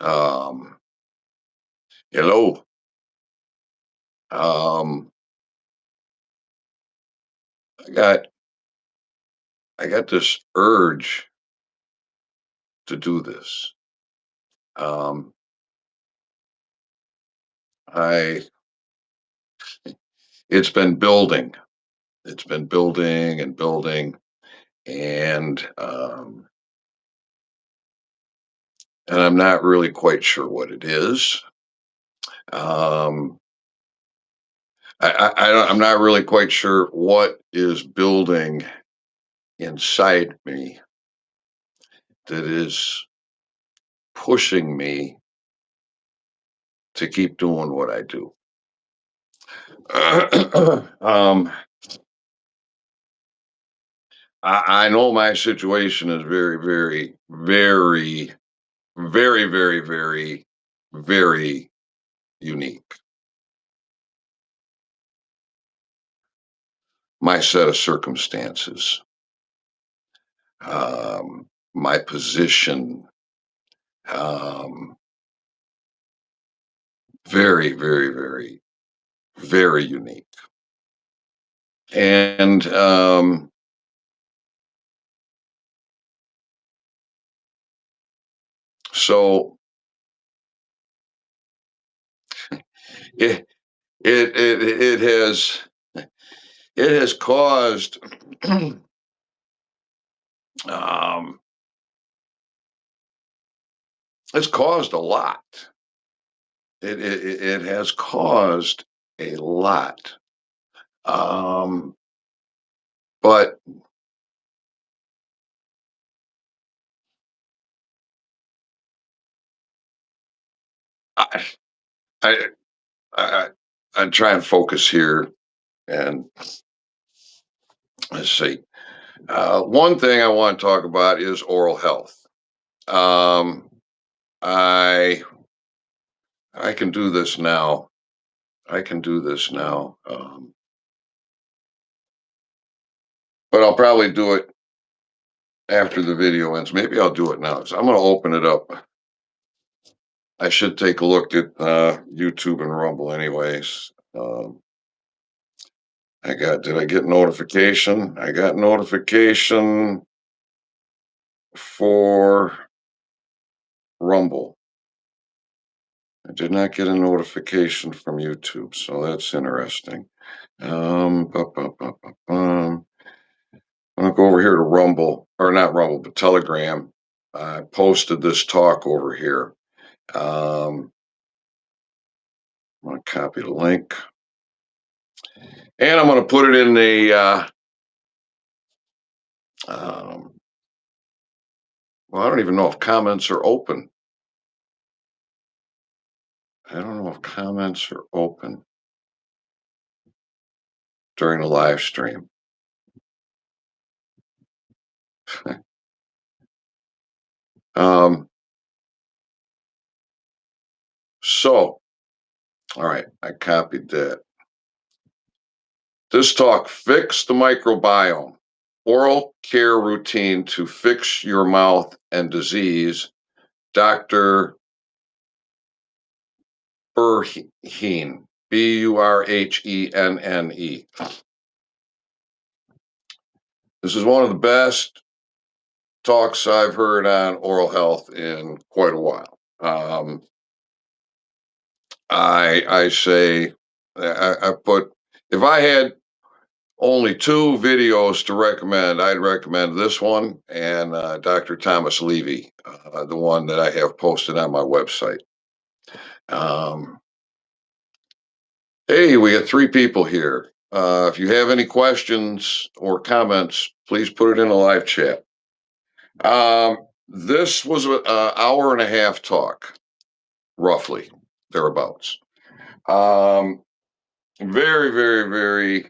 Um, Hello. Um, I got I got this urge to do this. Um, I It's been building. It's been building and building, and I'm not really quite sure what it is. Um, I'm not really quite sure what is building inside me that is pushing me to keep doing what I do. um, I know my situation is very, very, very, very, very, very, very unique. My set of circumstances, my position, um, very, very, very, very unique. And so it, it has caused um, it's caused a lot. It has caused a lot. Um, but I, I, I, I try and focus here, and let's see. One thing I want to talk about is oral health. Um, I I can do this now. I can do this now, but I'll probably do it after the video ends. Maybe I'll do it now. So I'm going to open it up. I should take a look at YouTube and Rumble, anyways. Did I get notification? I got notification for Rumble. I did not get a notification from YouTube, so that's interesting. Bu- bu- bu- bu- bum. I'm gonna go over here to Rumble, or not Rumble, but Telegram. I posted this talk over here. Um, I'm gonna copy the link, and I'm gonna put it in the. Um, well, I don't even know if comments are open. I don't know if comments are open during the live stream. um, so, all right, I copied that. This talk, Fix the Microbiome, Oral Care Routine to Fix Your Mouth and Disease, Dr. Burhene, Burhenne. This is one of the best talks I've heard on oral health in quite a while. I say, I put, if I had only two videos to recommend, I'd recommend this one and Dr. Thomas Levy, the one that I have posted on my website. Um, hey, we got three people here. If you have any questions or comments, please put it in the live chat. This was an hour and a half talk, roughly, thereabouts. Very, very, very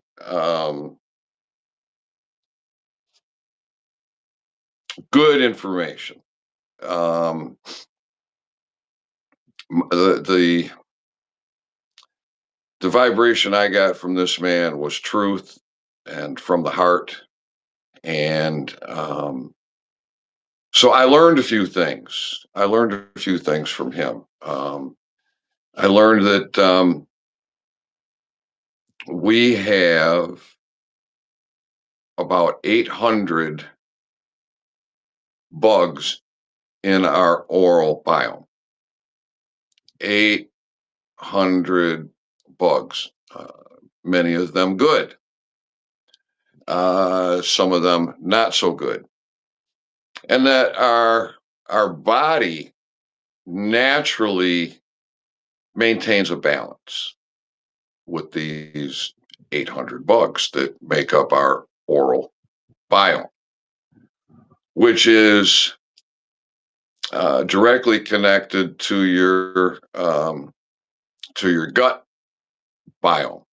good information. Um, the the vibration I got from this man was truth and from the heart, and So I learned a few things. I learned a few things from him. I learned that we have about 800 bugs in our oral biome. 800 bugs, many of them good, some of them not so good, and that our body naturally maintains a balance with these 800 bugs that make up our oral biome, which is directly connected to your gut biome.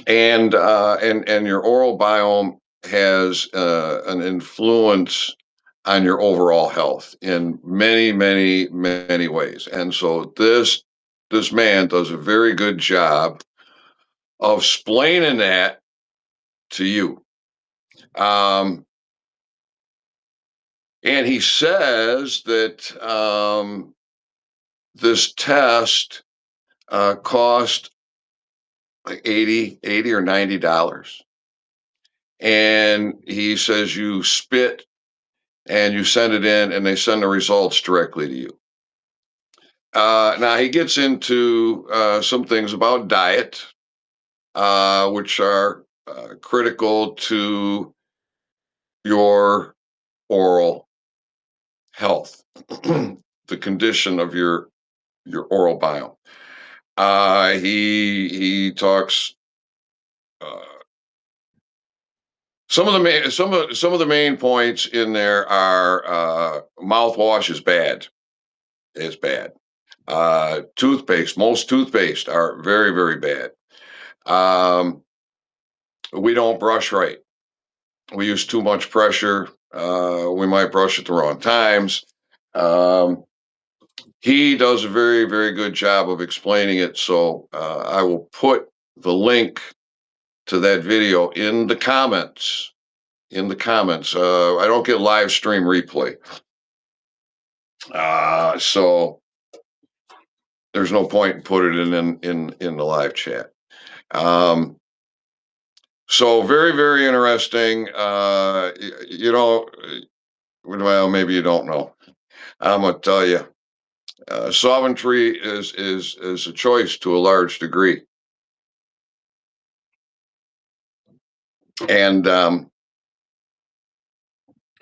And your oral biome has an influence on your overall health in many, many, many ways. And so this man does a very good job of explaining that to you. Um, and he says that this test cost like 80 or $90. And he says you spit and you send it in and they send the results directly to you. Now he gets into some things about diet, which are critical to your oral health, the condition of your oral biome. He talks. Some of the main points in there are mouthwash is bad. Is bad. Toothpaste. Most toothpaste are very, very bad. Um, we don't brush right. We use too much pressure. We might brush at the wrong times. Um, he does a very, very good job of explaining it. So I will put the link to that video in the comments. In the comments, I don't get live stream replay, so there's no point in putting it in the live chat. Um, so very, very interesting. You know, well, maybe you don't know. I'm gonna tell you, Sovereignty is a choice to a large degree, and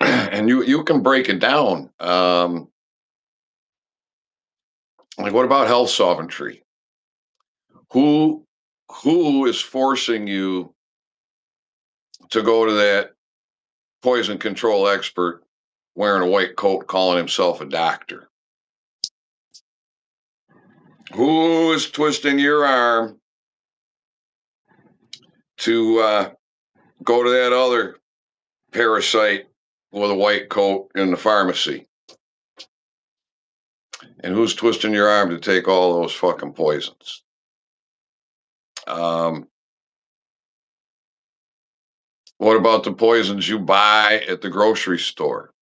and you can break it down. Like, what about health sovereignty? Who who is forcing you to go to that poison control expert wearing a white coat calling himself a doctor? Who is twisting your arm to go to that other parasite with a white coat in the pharmacy? And who's twisting your arm to take all those fucking poisons? Um, what about the poisons you buy at the grocery store?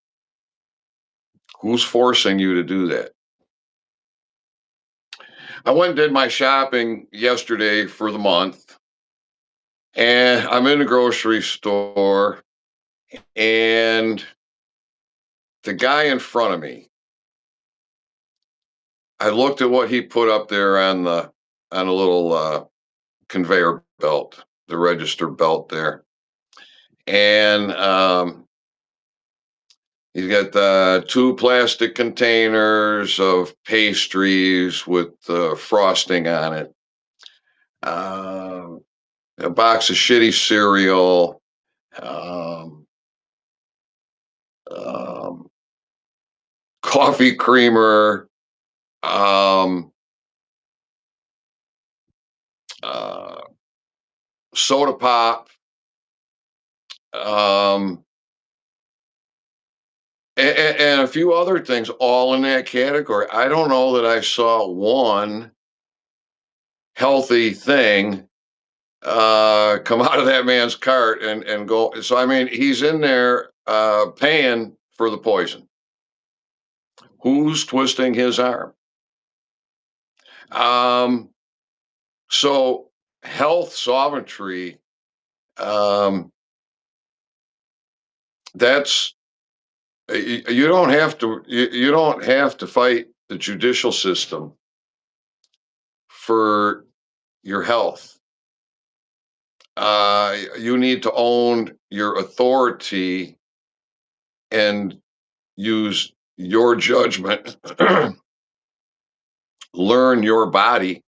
Who's forcing you to do that? I went and did my shopping yesterday for the month, and I'm in the grocery store, and the guy in front of me, I looked at what he put up there on a little conveyor belt, the register belt there, and he's got two plastic containers of pastries with frosting on it, um, a box of shitty cereal, um, um, coffee creamer, um, uh, soda pop, um, and a few other things all in that category. I don't know that I saw one healthy thing come out of that man's cart and go. So I mean, he's in there paying for the poison. Who's twisting his arm? Um, so health sovereignty, um, that's you don't have to you don't have to fight the judicial system for your health. You need to own your authority and use your judgment, learn your body,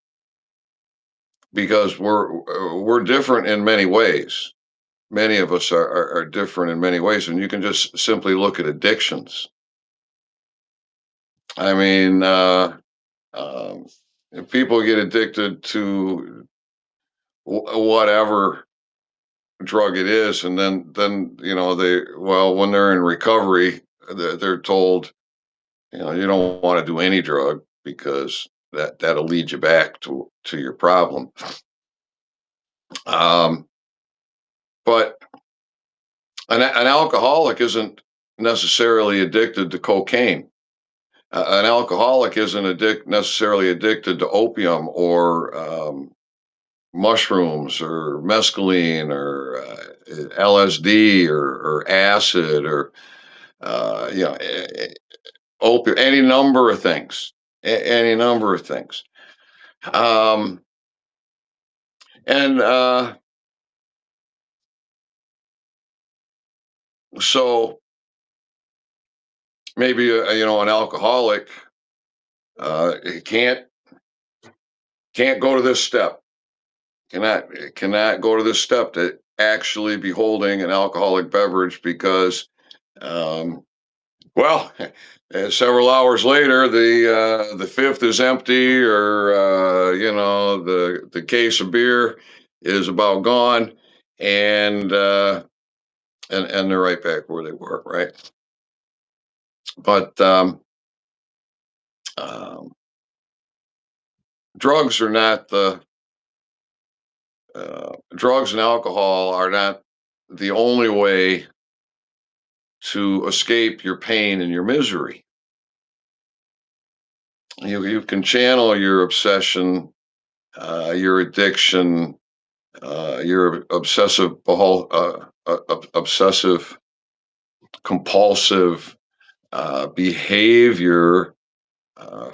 because we're different in many ways. Many of us are different in many ways, and you can just simply look at addictions. I mean, um, if people get addicted to whatever drug it is, and then they, well, when they're in recovery, they're told, you don't want to do any drug because that'll lead you back to your problem. Um, but an alcoholic isn't necessarily addicted to cocaine. An alcoholic isn't necessarily addicted to opium or mushrooms or mescaline or LSD or acid or opium, any number of things, any number of things. Um, and so maybe an alcoholic can't go to this step, cannot go to this step to actually be holding an alcoholic beverage because um, well, several hours later, the fifth is empty, or the case of beer is about gone, and and they're right back where they were, right? But um, drugs are not the drugs and alcohol are not the only way to escape your pain and your misery. You can channel your obsession, your addiction, your obsessive compulsive behavior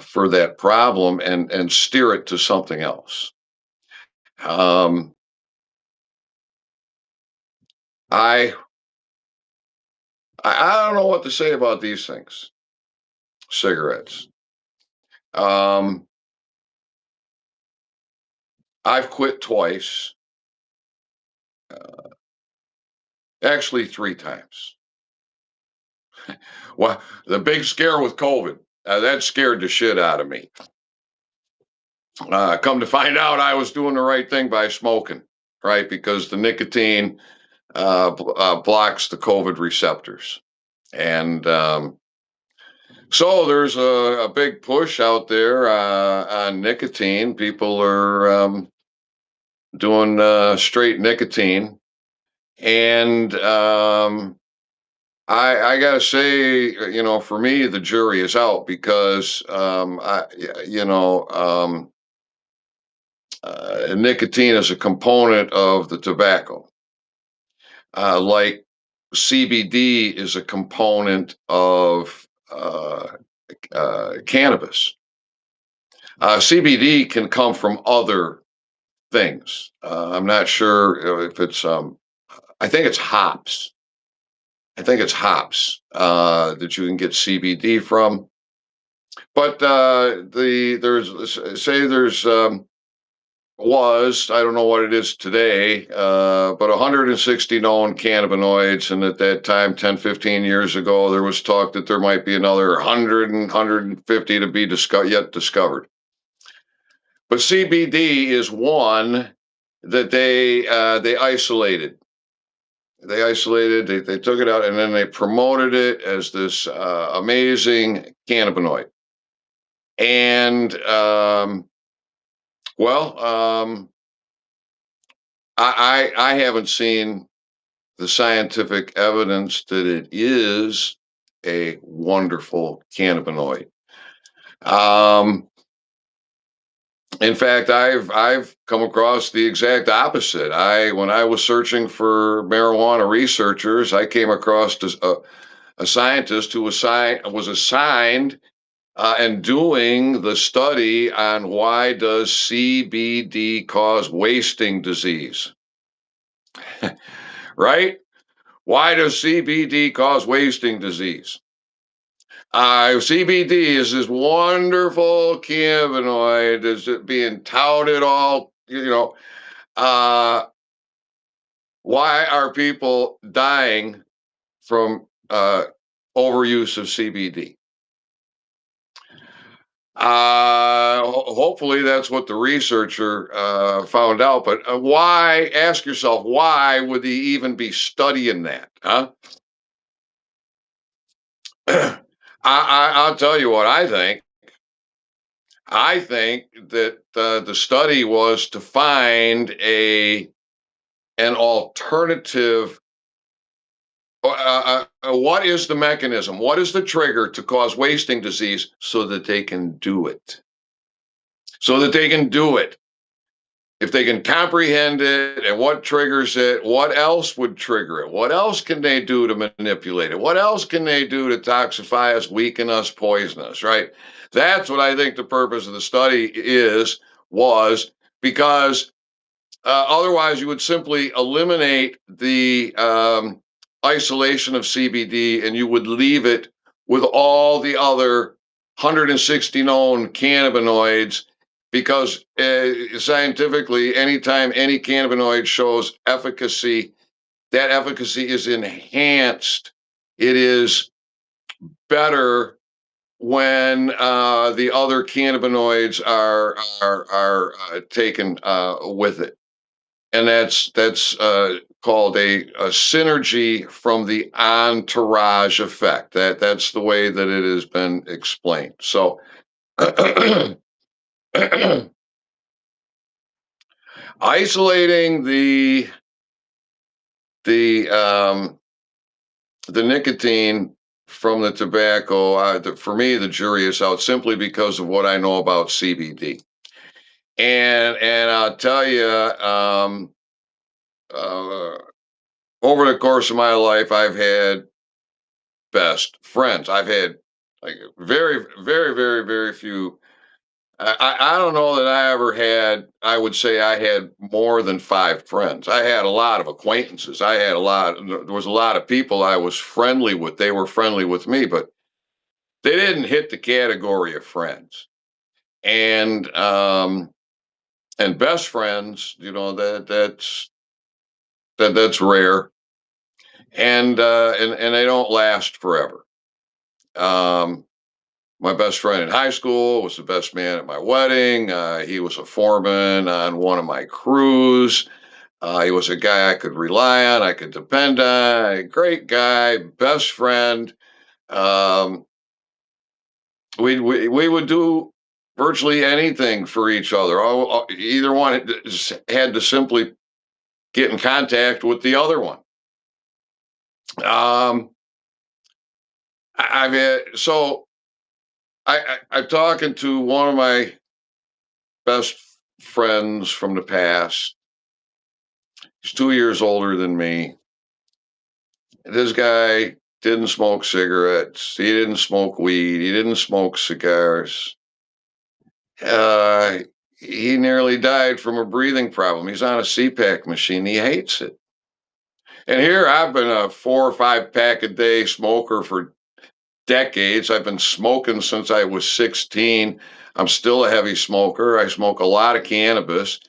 for that problem and steer it to something else. Um, I I don't know what to say about these things. Cigarettes. Um, I've quit twice, actually three times. Well, the big scare with COVID, that scared the shit out of me. Come to find out, I was doing the right thing by smoking, right? Because the nicotine blocks the COVID receptors. And so there's a big push out there on nicotine. People are doing straight nicotine. And I got to say, for me, the jury is out because, nicotine is a component of the tobacco. Like CBD is a component of cannabis. CBD can come from other things. I'm not sure if it's, I think it's hops. I think it's hops that you can get CBD from. But there's was, I don't know what it is today, but 160 known cannabinoids. And at that time, 10, 15 years ago, there was talk that there might be another 100 and 150 to be yet discovered. But CBD is one that they isolated. They took it out and then they promoted it as this amazing cannabinoid. And well, I haven't seen the scientific evidence that it is a wonderful cannabinoid. Um, in fact, I've come across the exact opposite. I When I was searching for marijuana researchers, I came across a scientist who was assigned and doing the study on why does CBD cause wasting disease, right? Why does CBD cause wasting disease? CBD is this wonderful cannabinoid is it being touted all, why are people dying from overuse of CBD? Hopefully that's what the researcher found out. But why? Ask yourself, why would he even be studying that? Huh? I'll tell you what I think. I think that the study was to find a an alternative. What is the mechanism? What is the trigger to cause wasting disease so that they can do it? So that they can do it. If they can comprehend it and what triggers it, what else would trigger it? What else can they do to manipulate it? What else can they do to toxify us, weaken us, poison us, right? That's what I think the purpose of the study was because otherwise you would simply eliminate the isolation of CBD and you would leave it with all the other 160 known cannabinoids because scientifically, anytime any cannabinoid shows efficacy, that efficacy is enhanced. It is better when the other cannabinoids are taken with it, and that's called a synergy from the entourage effect. That's the way that it has been explained. So. Isolating the um, the nicotine from the tobacco, for me, the jury is out simply because of what I know about CBD. And I'll tell you, uh, over the course of my life, I've had best friends. I've had like very, very, very, very few. I don't know that I ever had, I would say I had more than five friends. I had a lot of acquaintances. There was a lot of people I was friendly with. They were friendly with me, but they didn't hit the category of friends. And, and best friends, that's rare. And they don't last forever. Um, My best friend in high school was the best man at my wedding. He was a foreman on one of my crews. He was a guy I could rely on, I could depend on, a great guy, best friend. Um, we would do virtually anything for each other. Either one had to simply get in contact with the other one. Um, I've had, so I'm talking to one of my best friends from the past. He's 2 years older than me. This guy didn't smoke cigarettes. He didn't smoke weed. He didn't smoke cigars. Uh, he nearly died from a breathing problem. He's on a CPAP machine. He hates it. And here I've been a 4 or 5 pack a day smoker for decades. I've been smoking since I was 16. I'm still a heavy smoker. I smoke a lot of cannabis.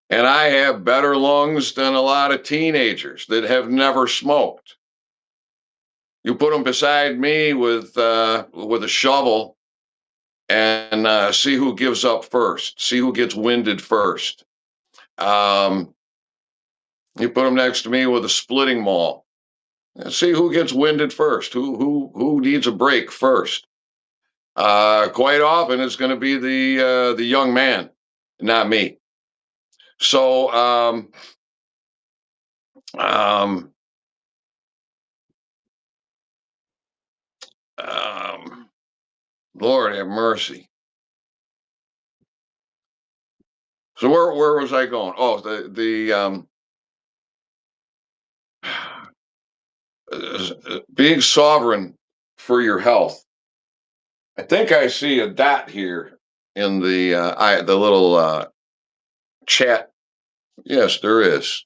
And I have better lungs than a lot of teenagers that have never smoked. You put them beside me with a shovel and see who gives up first. See who gets winded first. Um, you put them next to me with a splitting maul. And see who gets winded first. Who needs a break first? Quite often, it's going to be the young man, not me. So Um, um, Lord have mercy. So where was I going? Oh, being sovereign for your health. I think I see a dot here in the little chat. Yes, there is.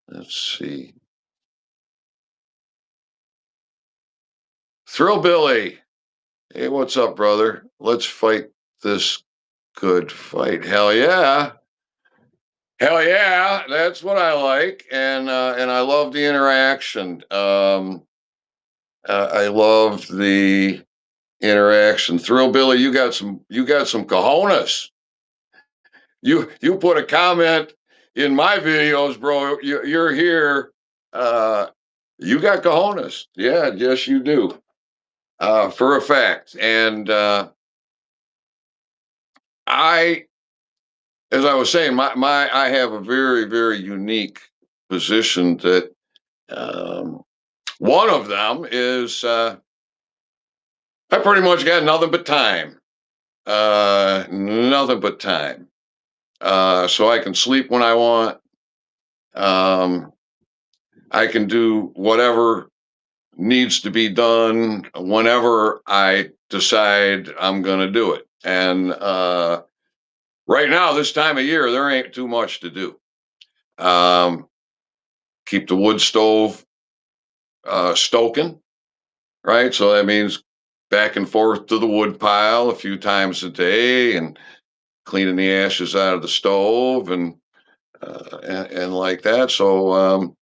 Let's see. Thrill Billy. Hey, what's up, brother? Let's fight this good fight. Hell yeah. Hell yeah. That's what I like. And I love the interaction. I love the interaction. Thrill Billy, you got some cojones. You put a comment in my videos, bro. You're here. Uh, you got cojones. Yeah, yes, you do. For a fact. And I, as I was saying, I have a very, very unique position that um, one of them is I pretty much got nothing but time. Nothing but time. So I can sleep when I want. Um, I can do whatever needs to be done whenever I decide I'm going to do it. And right now, this time of year, there ain't too much to do. Um, Keep the wood stove stoking, right? So that means back and forth to the wood pile a few times a day and cleaning the ashes out of the stove and like that. So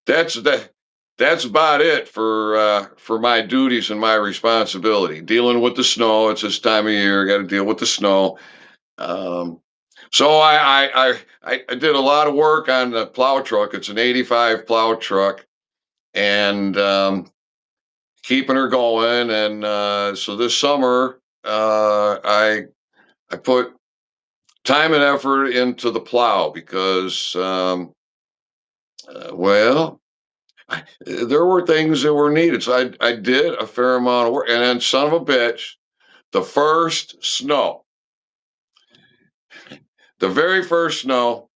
that's that. That's about it for my duties and my responsibility. Dealing with the snow. It's this time of year. Got to deal with the snow. Um, so I did a lot of work on the plow truck. It's an '85 plow truck, and keeping her going. And so this summer, I put time and effort into the plow because well, there were things that were needed. So I did a fair amount of work, and then son of a bitch, the first snow, the very first snow,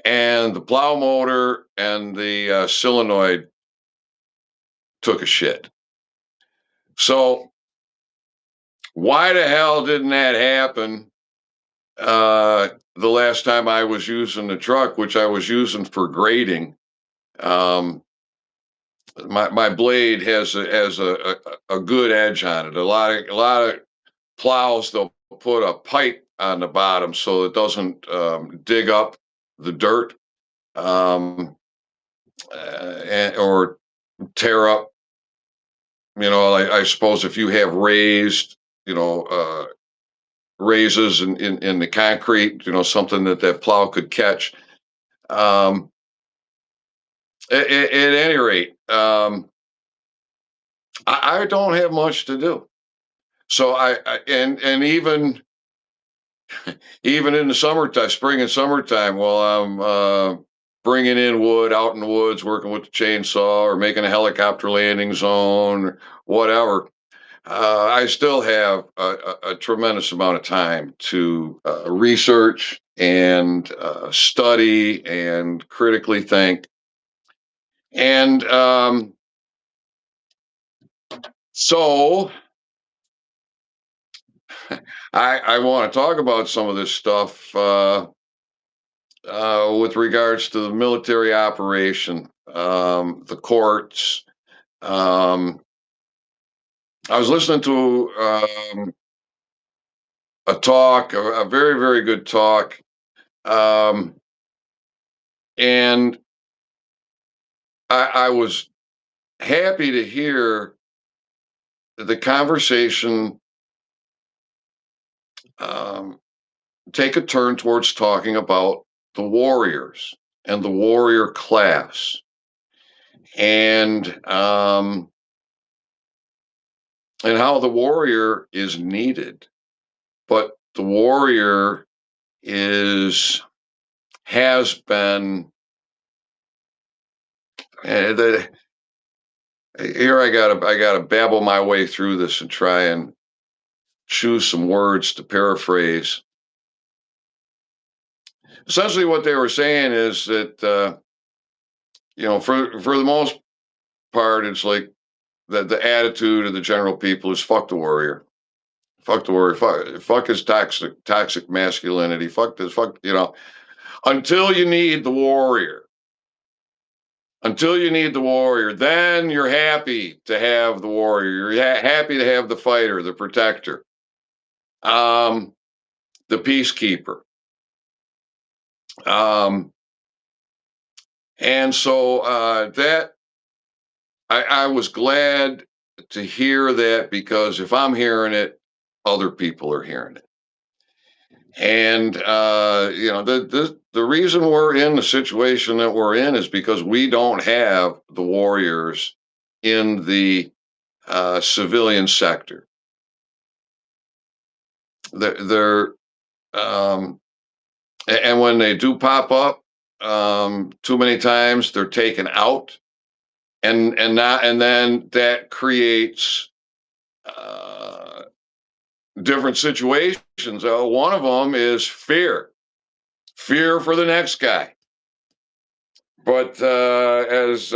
and the plow motor and the solenoid took a shit. So why the hell didn't that happen the last time I was using the truck, which I was using for grading? Um, my blade has a good edge on it. A lot of plows, they'll put a pipe on the bottom so it doesn't dig up the dirt, um, or tear up. I suppose if you have raised, you know, raises in the concrete, something that plow could catch. Um, at any rate, I don't have much to do. So and even in the summertime, spring and summertime, while I'm bringing in wood out in the woods, working with the chainsaw or making a helicopter landing zone or whatever, I still have a tremendous amount of time to research and study and critically think. And so I want to talk about some of this stuff with regards to the military operation, the courts. Um, I was listening to a talk, a very, very good talk. Um, and I was happy to hear the conversation um, take a turn towards talking about the warriors and the warrior class and and how the warrior is needed, but the warrior is has been the here I gotta babble my way through this and try and choose some words to paraphrase. Essentially, what they were saying is that for the most part, it's like the attitude of the general people is fuck the warrior, fuck the warrior, fuck his toxic masculinity, fuck this, fuck until you need the warrior. Until you need the warrior, then you're happy to have the warrior. You're happy to have the fighter, the protector, um, the peacekeeper. Um, and so that I was glad to hear that because if I'm hearing it, other people are hearing it. And the reason we're in the situation that we're in is because we don't have the warriors in the civilian sector. They're um, and when they do pop up, too many times they're taken out, and then that creates uh, different situations. One of them is fear for the next guy. But as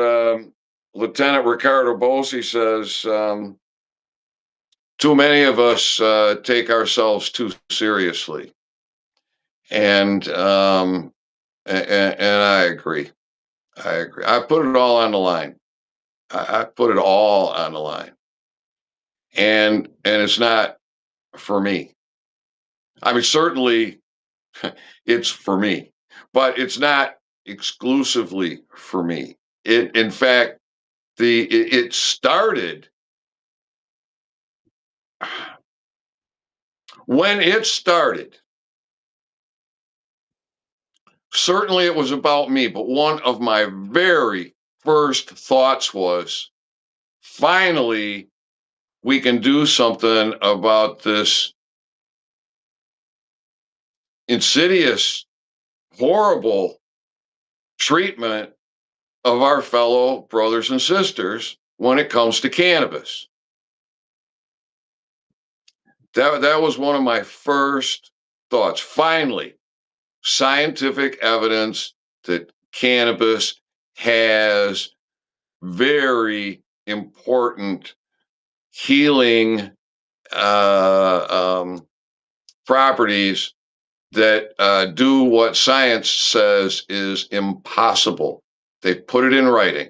Lieutenant Ricardo Bosi says, too many of us take ourselves too seriously, and and I agree. I agree. I put it all on the line. I put it all on the line, and it's not for me. I mean, certainly it's for me, but it's not exclusively for me. In fact, it started when it started. Certainly, it was about me, but one of my very first thoughts was, finally, we can do something about this insidious, horrible treatment of our fellow brothers and sisters when it comes to cannabis. That was one of my first thoughts. Finally, scientific evidence that cannabis has very important healing properties that do what science says is impossible. They put it in writing.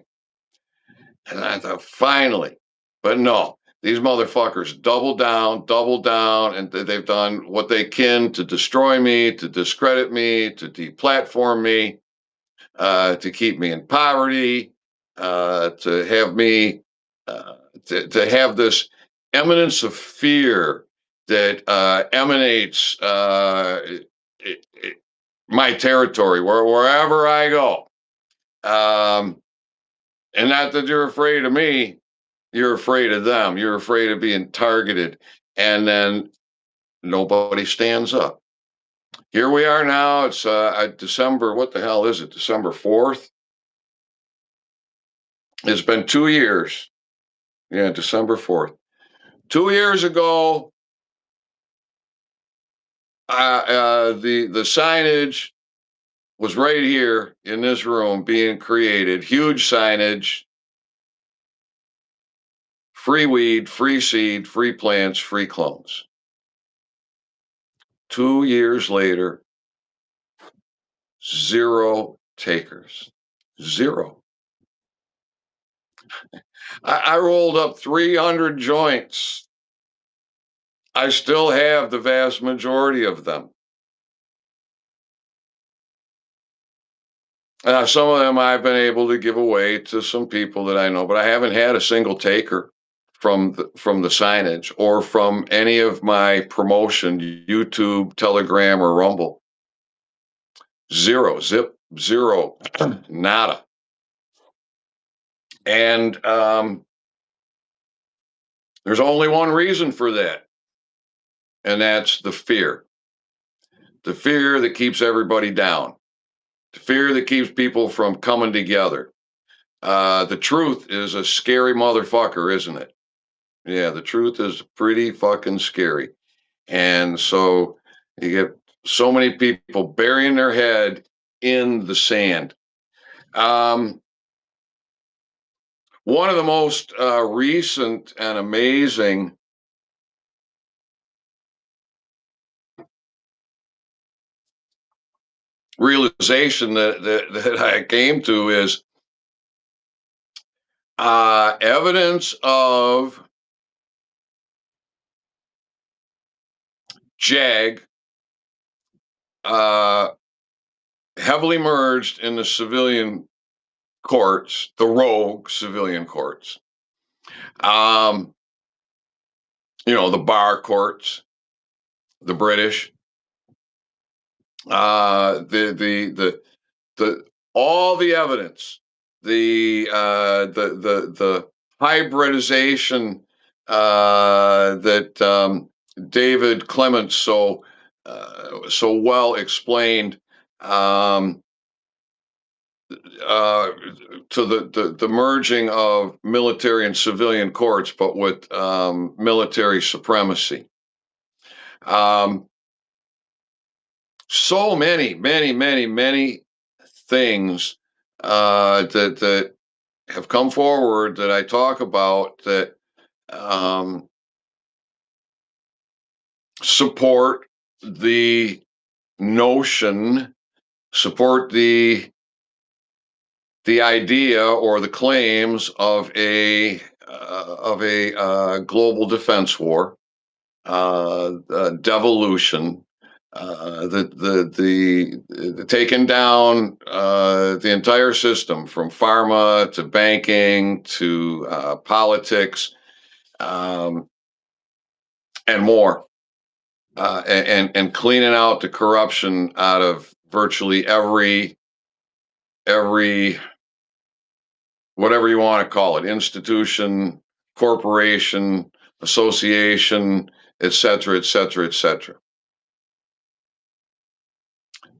And I thought, finally, but no, these motherfuckers double down, and they've done what they can to destroy me, to discredit me, to deplatform me, to keep me in poverty, to have me, uh, to have this eminence of fear that emanates my territory, wherever I go. Um, and not that you're afraid of me, you're afraid of them. You're afraid of being targeted. And then nobody stands up. Here we are now. It's December. What the hell is it? December 4th. It's been 2 years. Yeah, December 4th. 2 years ago, the signage was right here in this room being created. Huge signage: free weed, free seed, free plants, free clones. 2 years later, zero takers. Zero. I rolled up 300 joints. I still have the vast majority of them. Some of them I've been able to give away to some people that I know, but I haven't had a single taker from the signage or from any of my promotion, YouTube, Telegram, or Rumble. Zero, zip, zero, nada. And there's only one reason for that, and that's the fear that keeps everybody down. Fear that keeps people from coming together. The truth is a scary motherfucker, isn't it? Yeah, the truth is pretty fucking scary. And so you get so many people burying their head in the sand. Um, One of the most recent and amazing realization that I came to is evidence of JAG uh, heavily merged in the civilian courts, the rogue civilian courts. Um, the bar courts, the British, the all the evidence, the hybridization that David Clements so well explained, um, uh, to the merging of military and civilian courts, but with military supremacy. Um, so many things that have come forward that I talk about that um, support the notion, support the idea or the claims of a global defense war, devolution, the taking down the entire system from pharma to banking to politics, um, and more, and cleaning out the corruption out of virtually every whatever you want to call it, institution, corporation, association, et cetera, et cetera, et cetera.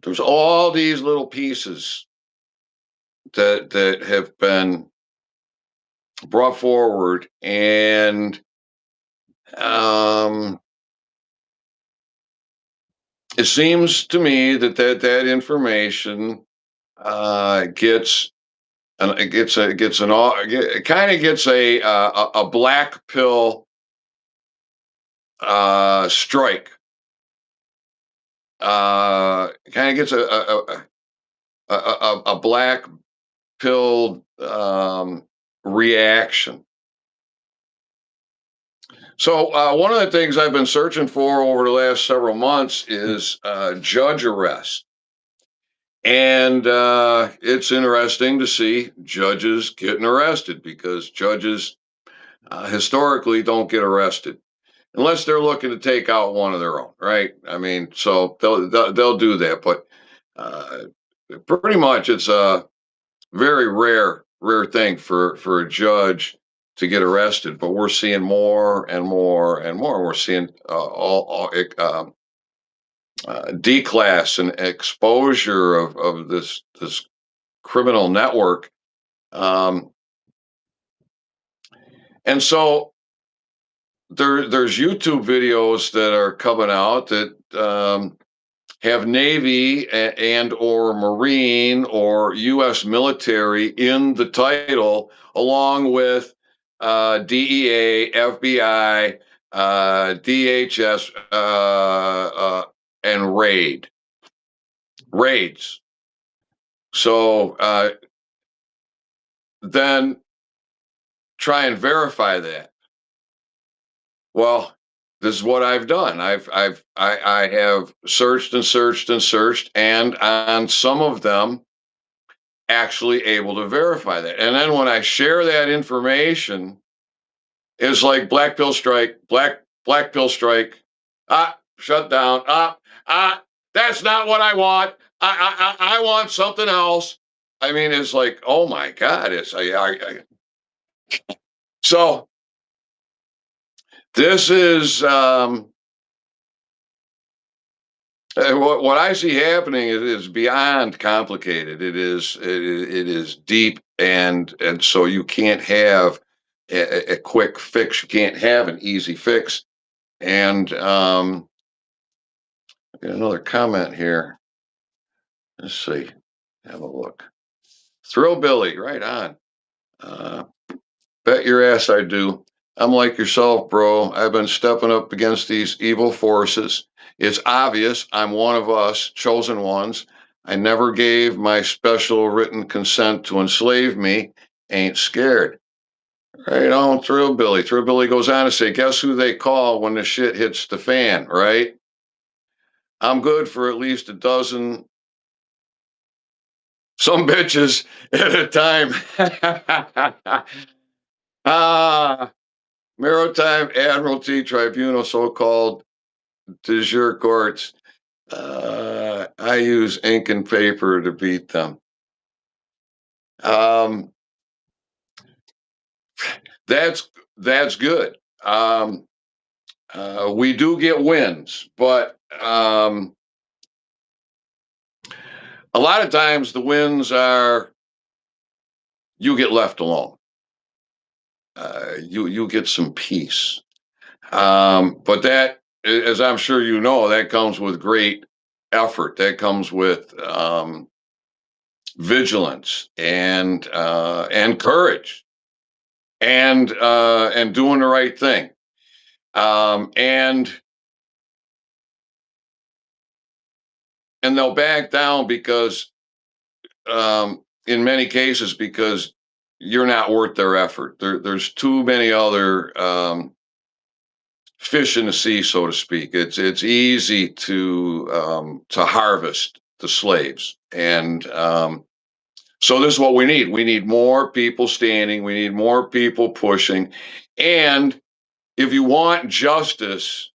There's all these little pieces that have been brought forward, and um, it seems to me that information gets and it kind of gets a black pill strike. Kind of gets a black pill reaction. So one of the things I've been searching for over the last several months is judge arrest. And it's interesting to see judges getting arrested because judges historically don't get arrested unless they're looking to take out one of their own, right? I mean, so they'll do that, but uh, pretty much it's a very rare thing for a judge to get arrested. But we're seeing more and more and more. We're seeing declass and exposure of this criminal network. Um, and so there's YouTube videos that are coming out that have Navy and or Marine or U.S. military in the title, along with DEA, FBI, DHS, and raids. So then try and verify that. Well, this is what I've done. I have searched and searched and searched, and on some of them, actually able to verify that. And then when I share that information, it's like black pill strike, black pill strike. Shut down. That's not what I want. I want something else. I mean, it's like, oh my God! So this is What I see happening is beyond complicated. It is deep, and so you can't have a quick fix. You can't have an easy fix. And got another comment here. Let's see. Have a look. Thrillbilly, right on. Uh, Bet your ass I do. I'm like yourself, bro. I've been stepping up against these evil forces. It's obvious I'm one of us, chosen ones. I never gave my special written consent to enslave me. Ain't scared. Right on, Thrillbilly. Thrillbilly goes on to say, guess who they call when the shit hits the fan, right? I'm good for at least a dozen, some bitches at a time. Ah, Maritime Admiralty Tribunal, so-called de jure courts. I use ink and paper to beat them. Um, that's good. We do get wins, but a lot of times the wins are you get left alone. You get some peace. But that, as I'm sure you know, that comes with great effort. That comes with vigilance and courage and doing the right thing. And they'll back down because in many cases because you're not worth their effort. There's too many other fish in the sea, so to speak. It's easy to harvest the slaves, and so this is what we need. We need more people standing. We need more people pushing, and if you want justice,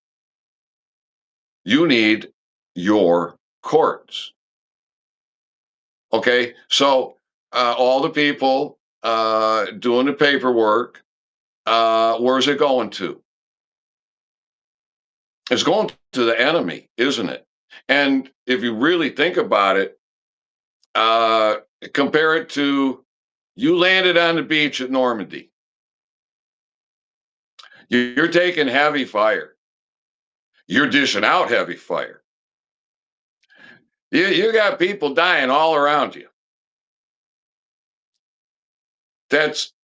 you need your courts. Okay, so all the people doing the paperwork, where's it going to? It's going to the enemy, isn't it? And if you really think about it, uh, compare it to you landed on the beach at Normandy. You're taking heavy fire. You're dishing out heavy fire. You got people dying all around you. That's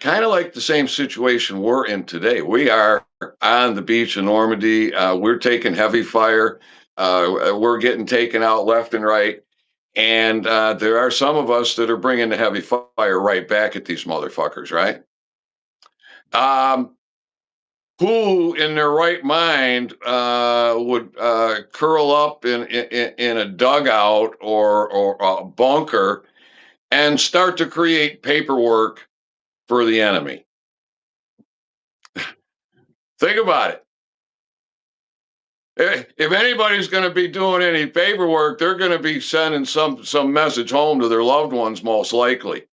kind of like the same situation we're in today. We are on the beach in Normandy. We're taking heavy fire. We're getting taken out left and right. And there are some of us that are bringing the heavy fire right back at these motherfuckers, right? Um, who in their right mind would curl up in a dugout or a bunker and start to create paperwork for the enemy? Think about it. If anybody's going to be doing any paperwork, they're going to be sending some message home to their loved ones, most likely.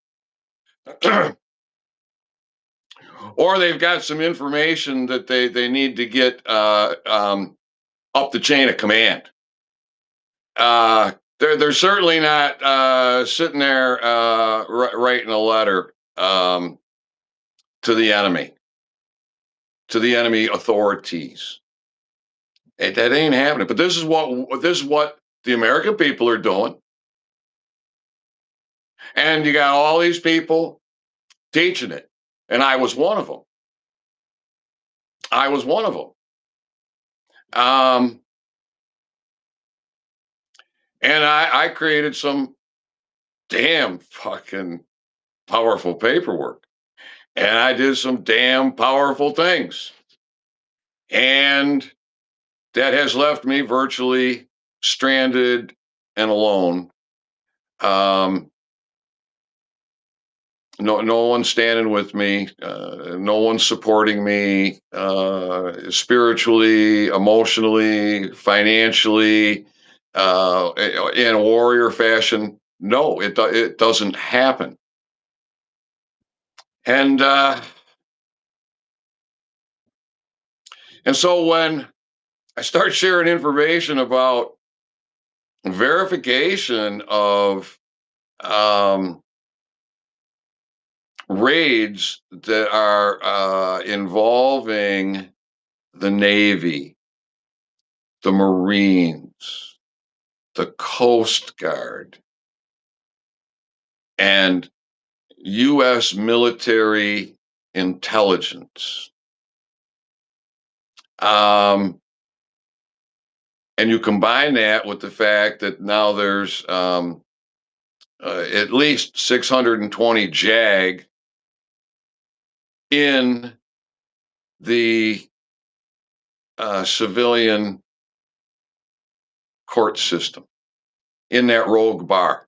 Or they've got some information that they need to get up the chain of command. They're certainly not sitting there writing a letter to the enemy authorities. That ain't happening. But this is what the American people are doing, and you got all these people teaching it, and I was one of them. I was one of them. Um, and I created some damn fucking powerful paperwork. And I did some damn powerful things. And that has left me virtually stranded and alone. Um, no one's standing with me. No one's supporting me spiritually, emotionally, financially, in a warrior fashion. No, it doesn't happen. And and so when I start sharing information about verification of um, raids that are involving the Navy, the Marines, the Coast Guard, and U.S. military intelligence. And you combine that with the fact that now there's at least 620 JAG in the civilian court system, in that rogue bar.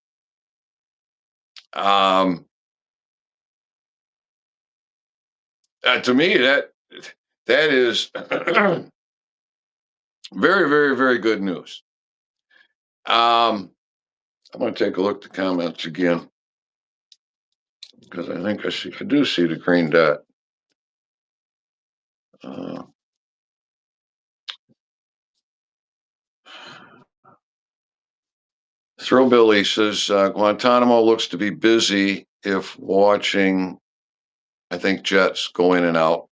To me, that is very, very, very good news. I'm going to take a look at the comments again because I think I do see the green dot. Throwbilly says Guantanamo looks to be busy if watching, I think, jets go in and out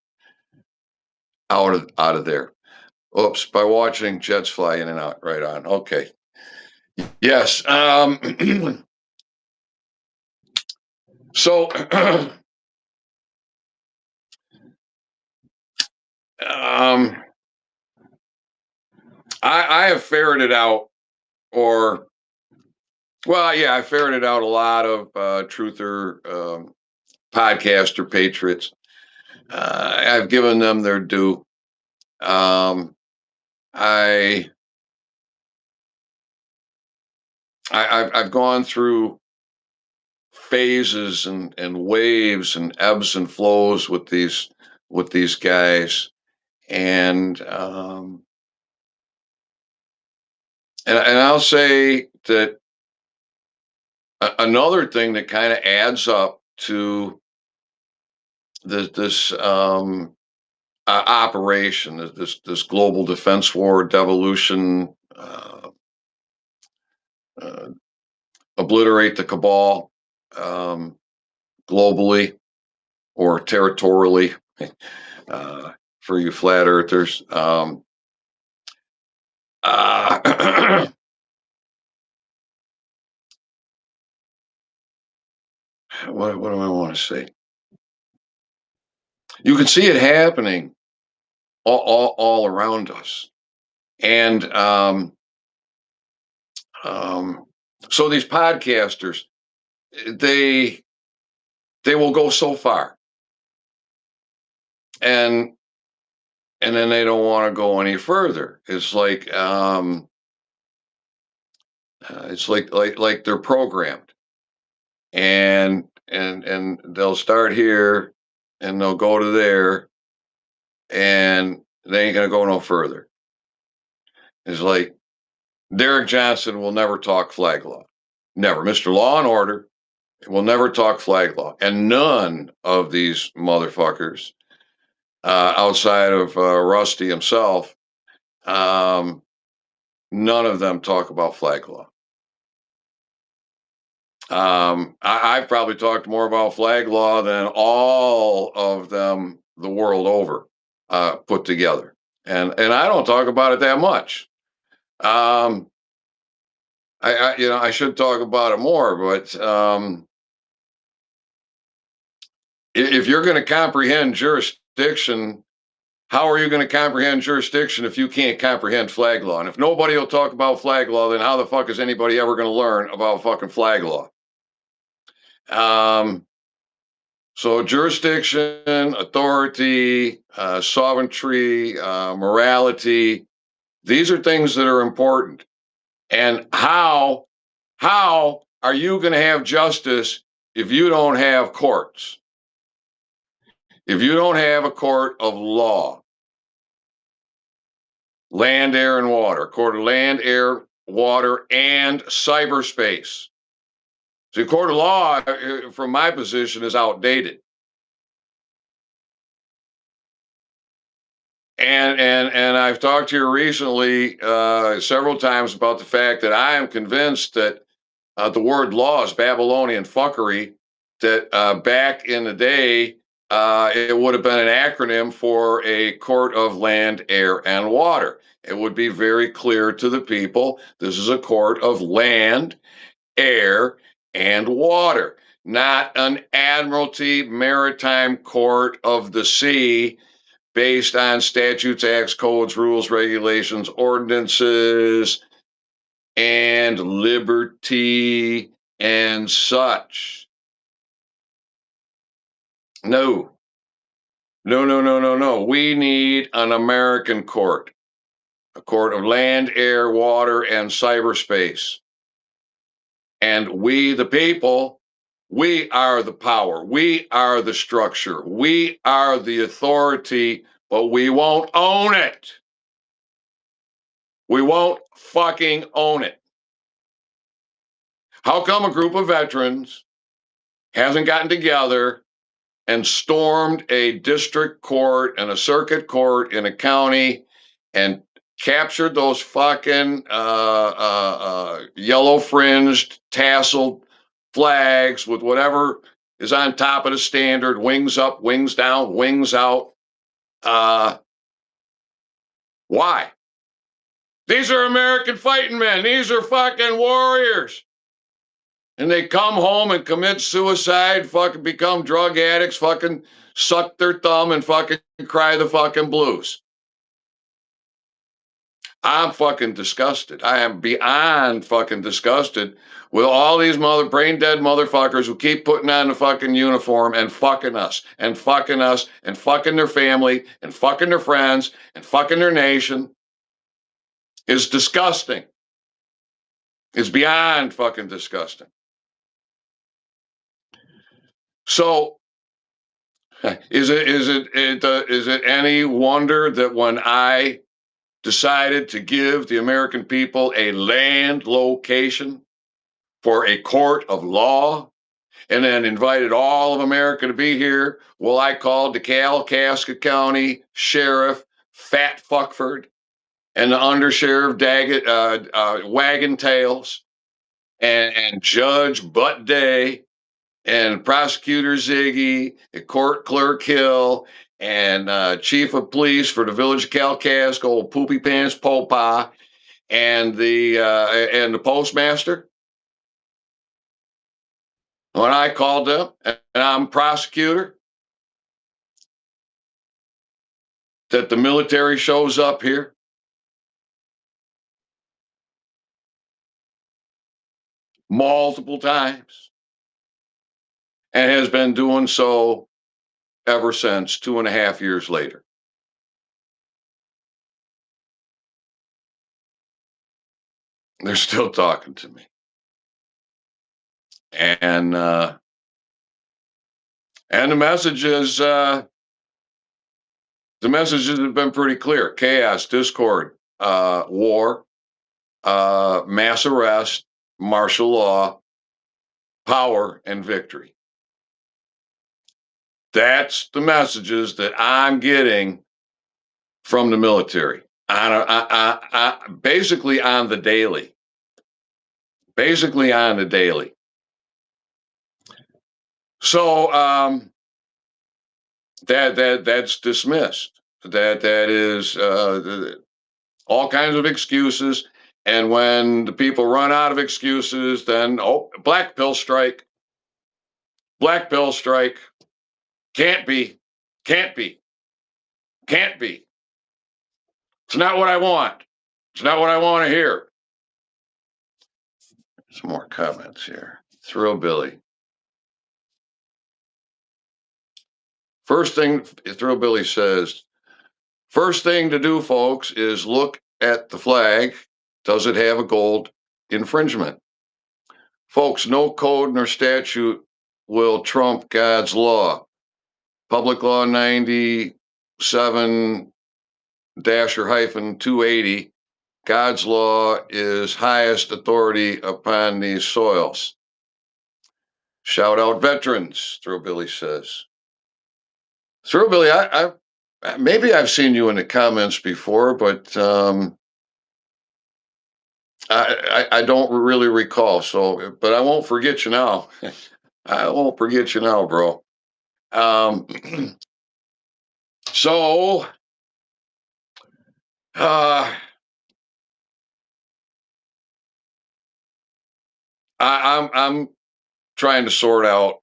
of there. Oops, by watching jets fly in and out. Right on. Okay. Yes. So I have ferreted out, or well, yeah, I ferreted out a lot of truther podcaster patriots. I've given them their due. I've gone through phases and waves and ebbs and flows with these guys, and I'll say that another thing that kind of adds up to this operation, this global defense war devolution, obliterate the cabal globally or territorially, for you flat earthers. What do I want to say? You can see it happening all around us, and so these podcasters, they will go so far, and then they don't want to go any further. It's like they're programmed, and they'll start here, and they'll go to there, and they ain't gonna go no further. It's like Derek Johnson will never talk flag law, never. Mr. Law and Order will never talk flag law, and none of these motherfuckers, outside of Rusty himself, none of them talk about flag law. I've probably talked more about flag law than all of them the world over put together, and I don't talk about it that much. I should talk about it more, but if you're going to comprehend jurisdiction, how are you going to comprehend jurisdiction if you can't comprehend flag law? And if nobody will talk about flag law, then how the fuck is anybody ever going to learn about fucking flag law? So jurisdiction, authority, sovereignty, morality, these are things that are important. And how are you going to have justice if you don't have courts? If you don't have a court of law, land, air, and water, court of land, air, water, and cyberspace. So the court of law, from my position, is outdated. And I've talked to you recently several times about the fact that I am convinced that the word law is Babylonian fuckery. That back in the day, it would have been an acronym for a court of land, air, and water. It would be very clear to the people this is a court of land, air, and water, not an admiralty maritime court of the sea based on statutes, acts, codes, rules, regulations, ordinances, and liberty and such. No, no, no, no, no, no. We need an American court, a court of land, air, water, and cyberspace. And we, the people, we are the power. We are the structure. We are the authority, but we won't own it. We won't fucking own it. How come a group of veterans hasn't gotten together and stormed a district court and a circuit court in a county and captured those fucking yellow fringed tasseled flags with whatever is on top of the standard, wings up, wings down, wings out? Why? These are American fighting men. These are fucking warriors. And they come home and commit suicide, fucking become drug addicts, fucking suck their thumb and fucking cry the fucking blues. I'm fucking disgusted. I am beyond fucking disgusted with all these brain dead motherfuckers who keep putting on the fucking uniform and fucking us and fucking us and fucking their family and fucking their friends and fucking their nation. Is disgusting. It's beyond fucking disgusting. So is it any wonder that when I decided to give the American people a land location for a court of law and then invited all of America to be here, well, I called DeKalb Casca County Sheriff Fat Fuckford and the Undersheriff Daggett Wagon Tails and Judge Butt Day and Prosecutor Ziggy, and Court Clerk Hill, and Chief of Police for the Village of Kalkaska, old Poopy Pants Popa, and the Postmaster. When I called them, and I'm prosecutor, that the military shows up here. Multiple times, and has been doing so ever since 2.5 years later. They're still talking to me. And the messages have been pretty clear: chaos, discord, war, mass arrest, martial law, power, and victory. That's the messages that I'm getting from the military basically on the daily. Basically on the daily. So that's dismissed. That is all kinds of excuses. And when the people run out of excuses, then black pill strike. Black pill strike. Can't be. Can't be. Can't be. It's not what I want. It's not what I want to hear. Some more comments here. Thrill Billy. First thing Thrill Billy says, first thing to do, folks, is look at the flag. Does it have a gold infringement? Folks, no code nor statute will trump God's law. Public Law 97 -280, God's law is highest authority upon these soils. Shout out veterans, Thrill Billy says. Thrill Billy, maybe I've seen you in the comments before, but I don't really recall. So, but I won't forget you now. I won't forget you now, bro. Um, so, uh, I'm trying to sort out.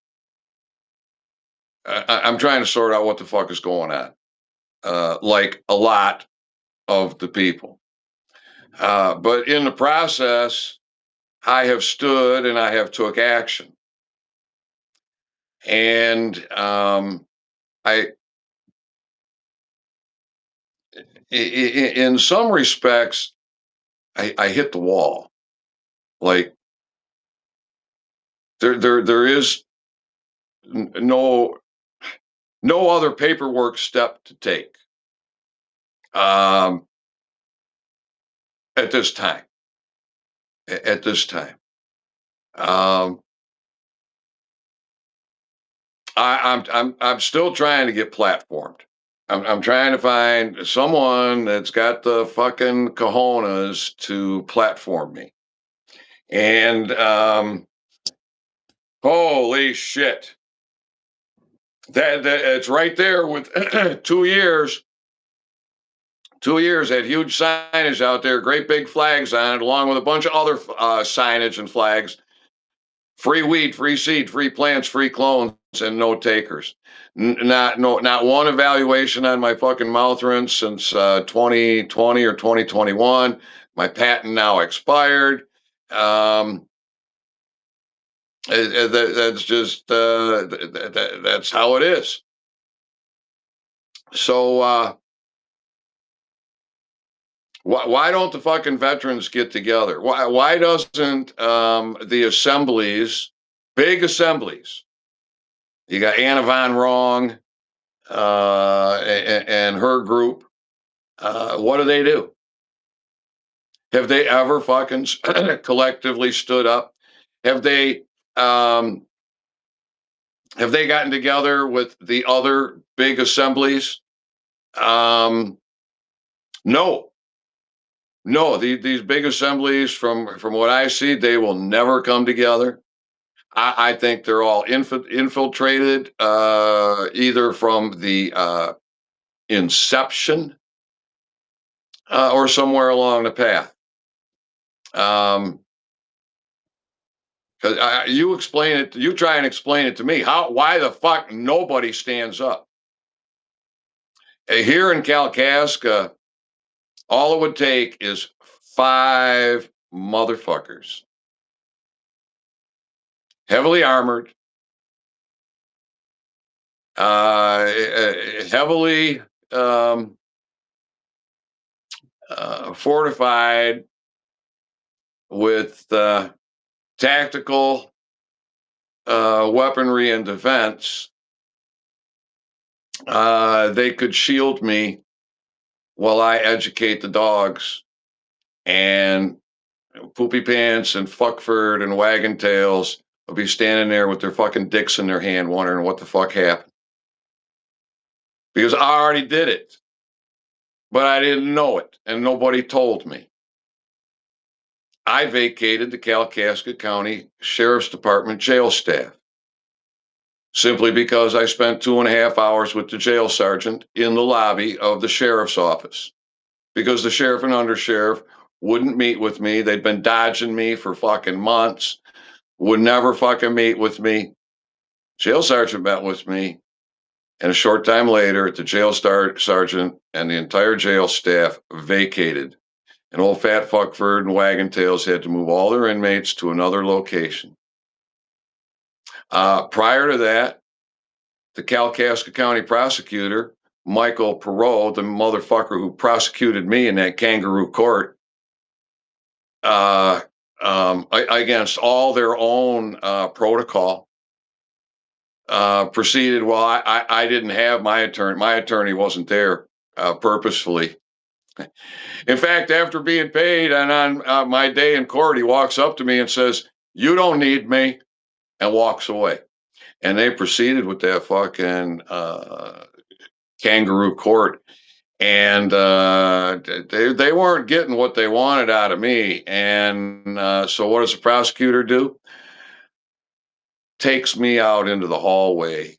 I'm trying to sort out what the fuck is going on. Like a lot of the people. But in the process, I have stood and I have took action. And I, in some respects, I hit the wall. Like there is no other paperwork step to take um, at this time. At this time, um, I'm still trying to get platformed. I'm trying to find someone that's got the fucking cojones to platform me. And holy shit, that it's right there with 2 years. 2 years had huge signage out there, great big flags on it, along with a bunch of other signage and flags. Free weed, free seed, free plants, free clones, and no takers. Not one evaluation on my fucking mouth rinse since 2020 or 2021. My patent now expired. Um, that's just that's how it is. So why don't the fucking veterans get together? Why doesn't the assemblies, big assemblies? You got Anna Von Wrong and her group. What do? Have they ever fucking collectively stood up? Have they um, have they gotten together with the other big assemblies? Um, no, no. These big assemblies, from what I see, they will never come together. I think they're all infiltrated, either from the inception or somewhere along the path. Um, Because you explain it, you try and explain it to me. Why the fuck nobody stands up? Here in Kalkaska, all it would take is 5 motherfuckers, heavily armored, heavily um, fortified with tactical weaponry and defense. They could shield me while I educate the dogs, and Poopy Pants and Fuckford and Wagon Tails will be standing there with their fucking dicks in their hand wondering what the fuck happened. Because I already did it, but I didn't know it, and nobody told me. I vacated the Kalkaska County Sheriff's Department jail staff simply because I spent 2.5 hours with the jail sergeant in the lobby of the sheriff's office, because the sheriff and undersheriff wouldn't meet with me. They'd been dodging me for fucking months, would never fucking meet with me. Jail sergeant met with me, and a short time later, the jail sergeant and the entire jail staff vacated. And old Fat Fuckford and Wagon Tails had to move all their inmates to another location. Prior to that, the Kalkaska County prosecutor, Michael Perot, the motherfucker who prosecuted me in that kangaroo court, against all their own protocol, proceeded. Well, I didn't have my attorney. My attorney wasn't there purposefully. In fact, after being paid and on my day in court, he walks up to me and says, "You don't need me," and walks away. And they proceeded with that fucking kangaroo court. And they weren't getting what they wanted out of me. And so what does the prosecutor do? Takes me out into the hallway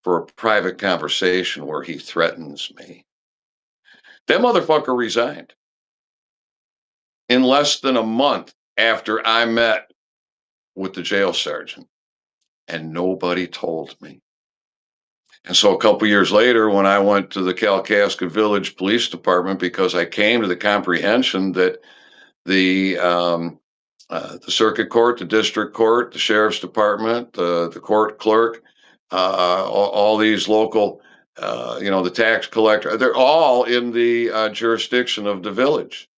for a private conversation where he threatens me. That motherfucker resigned in less than a month after I met with the jail sergeant, and nobody told me. And so a couple years later, when I went to the Kalkaska Village Police Department, because I came to the comprehension that the circuit court, the district court, the sheriff's department, the court clerk, all these local, the tax collector, they're all in the jurisdiction of the village.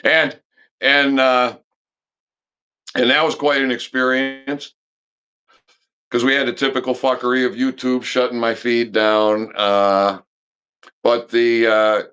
and and and that was quite an experience because we had the typical fuckery of YouTube shutting my feed down. But the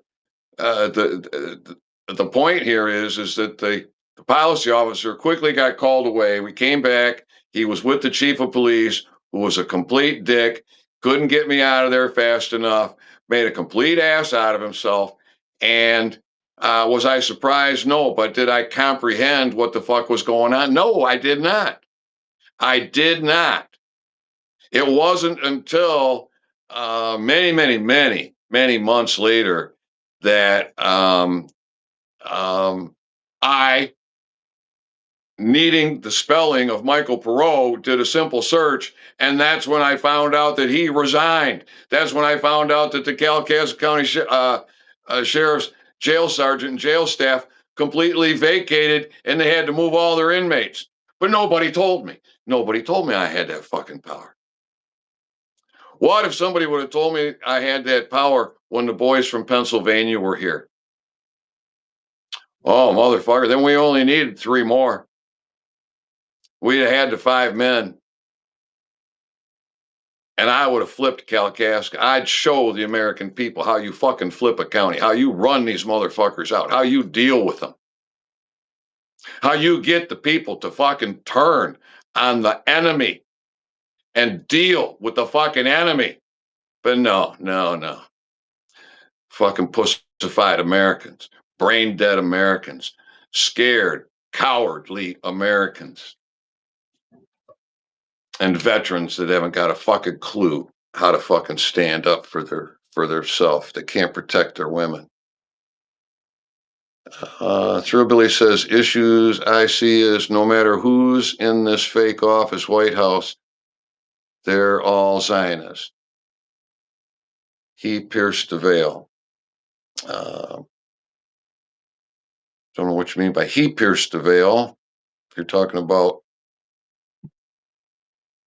point here is that the policy officer quickly got called away. We came back. He was with the chief of police, who was a complete dick, couldn't get me out of there fast enough, made a complete ass out of himself. And was I surprised? No. But did I comprehend what the fuck was going on? No, I did not. I did not. It wasn't until many, many, many, many months later that I, needing the spelling of Michael Perot, did a simple search, and that's when I found out that he resigned. That's when I found out that the Kalkaska County Sheriff's jail sergeant and jail staff completely vacated, and they had to move all their inmates. But nobody told me. Nobody told me I had that fucking power. What if somebody would have told me I had that power when the boys from Pennsylvania were here? Oh, motherfucker, then we only needed 3 more. We'd have had the 5 men. And I would have flipped Kalkaska. I'd show the American people how you fucking flip a county, how you run these motherfuckers out, how you deal with them, how you get the people to fucking turn on the enemy and deal with the fucking enemy. But no. Fucking pussified Americans, brain dead Americans, scared, cowardly Americans, and veterans that haven't got a fucking clue how to fucking stand up for their self. They can't protect their women. Thrillbilly says issues I see is no matter who's in this fake office, White House, they're all Zionists. He pierced the veil. Don't know what you mean by he pierced the veil. If you're talking about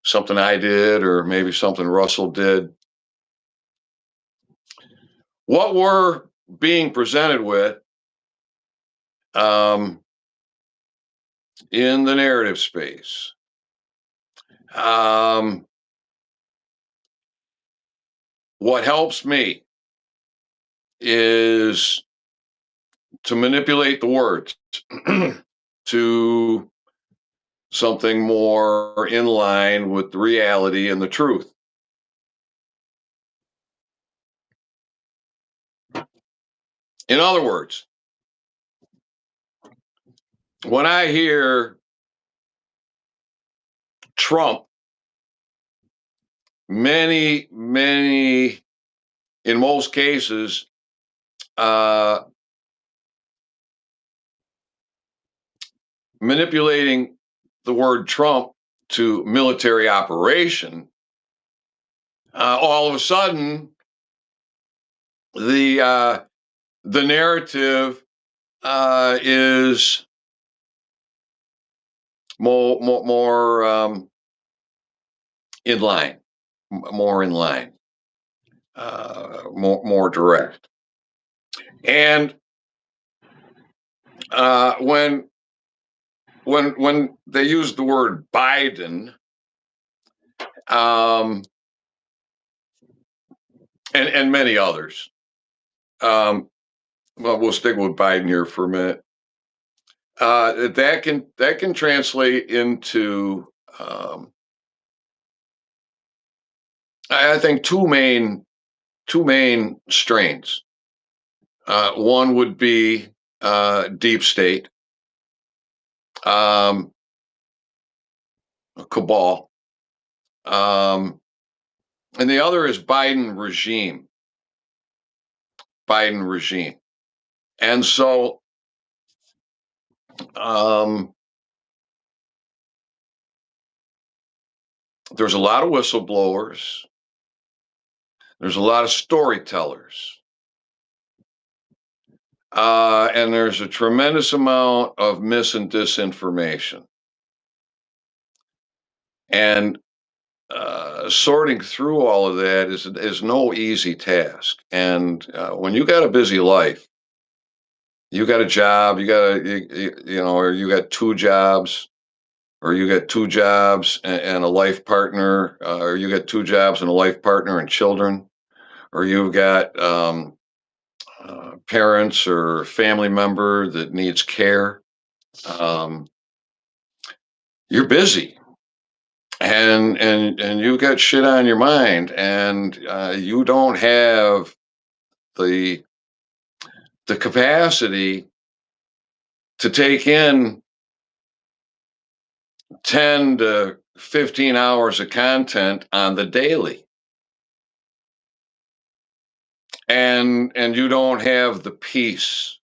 something I did or maybe something Russell did. What we're being presented with in the narrative space what helps me is to manipulate the words to something more in line with the reality and the truth. In other words, when I hear Trump, many, in most cases, manipulating the word Trump to military operation, all of a sudden the narrative is more in line, more direct. And when they use the word Biden, and many others, well, we'll stick with Biden here for a minute. That can translate into I think two main strains. One would be deep state, um, cabal, um, and the other is Biden regime. Biden regime, and so um, there's a lot of whistleblowers. There's a lot of storytellers. And there's a tremendous amount of mis and disinformation. And sorting through all of that is no easy task. And when you got a busy life, you got a job, or you got two jobs, or you got two jobs and a life partner, or you got two jobs and a life partner and children, or you've got parents or family member that needs care. Um, you're busy, and you've got shit on your mind, and you don't have the the capacity to take in 10 to 15 hours of content on the daily, and you don't have the peace,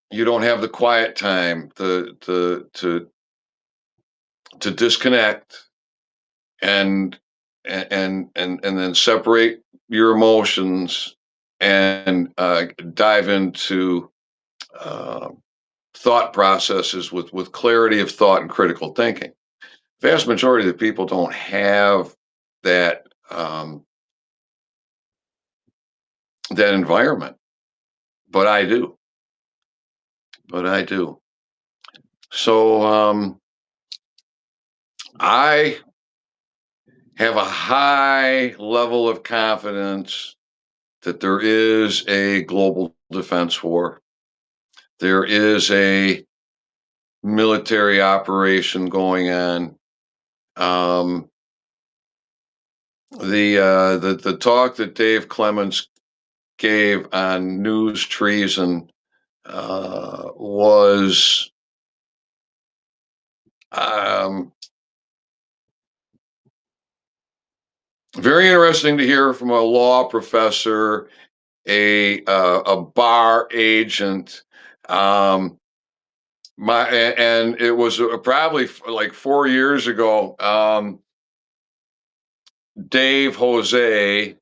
you don't have the quiet time to disconnect and and then separate your emotions and dive into uh, thought processes with clarity of thought and critical thinking. Vast majority of the people don't have that that environment, but I do. But I do. So I have a high level of confidence that there is a global defense war. There is a military operation going on. Um, the talk that Dave Clements gave on news treason was um, very interesting to hear from a law professor, a bar agent. Um, and it was probably like 4 years ago. Dave Jose,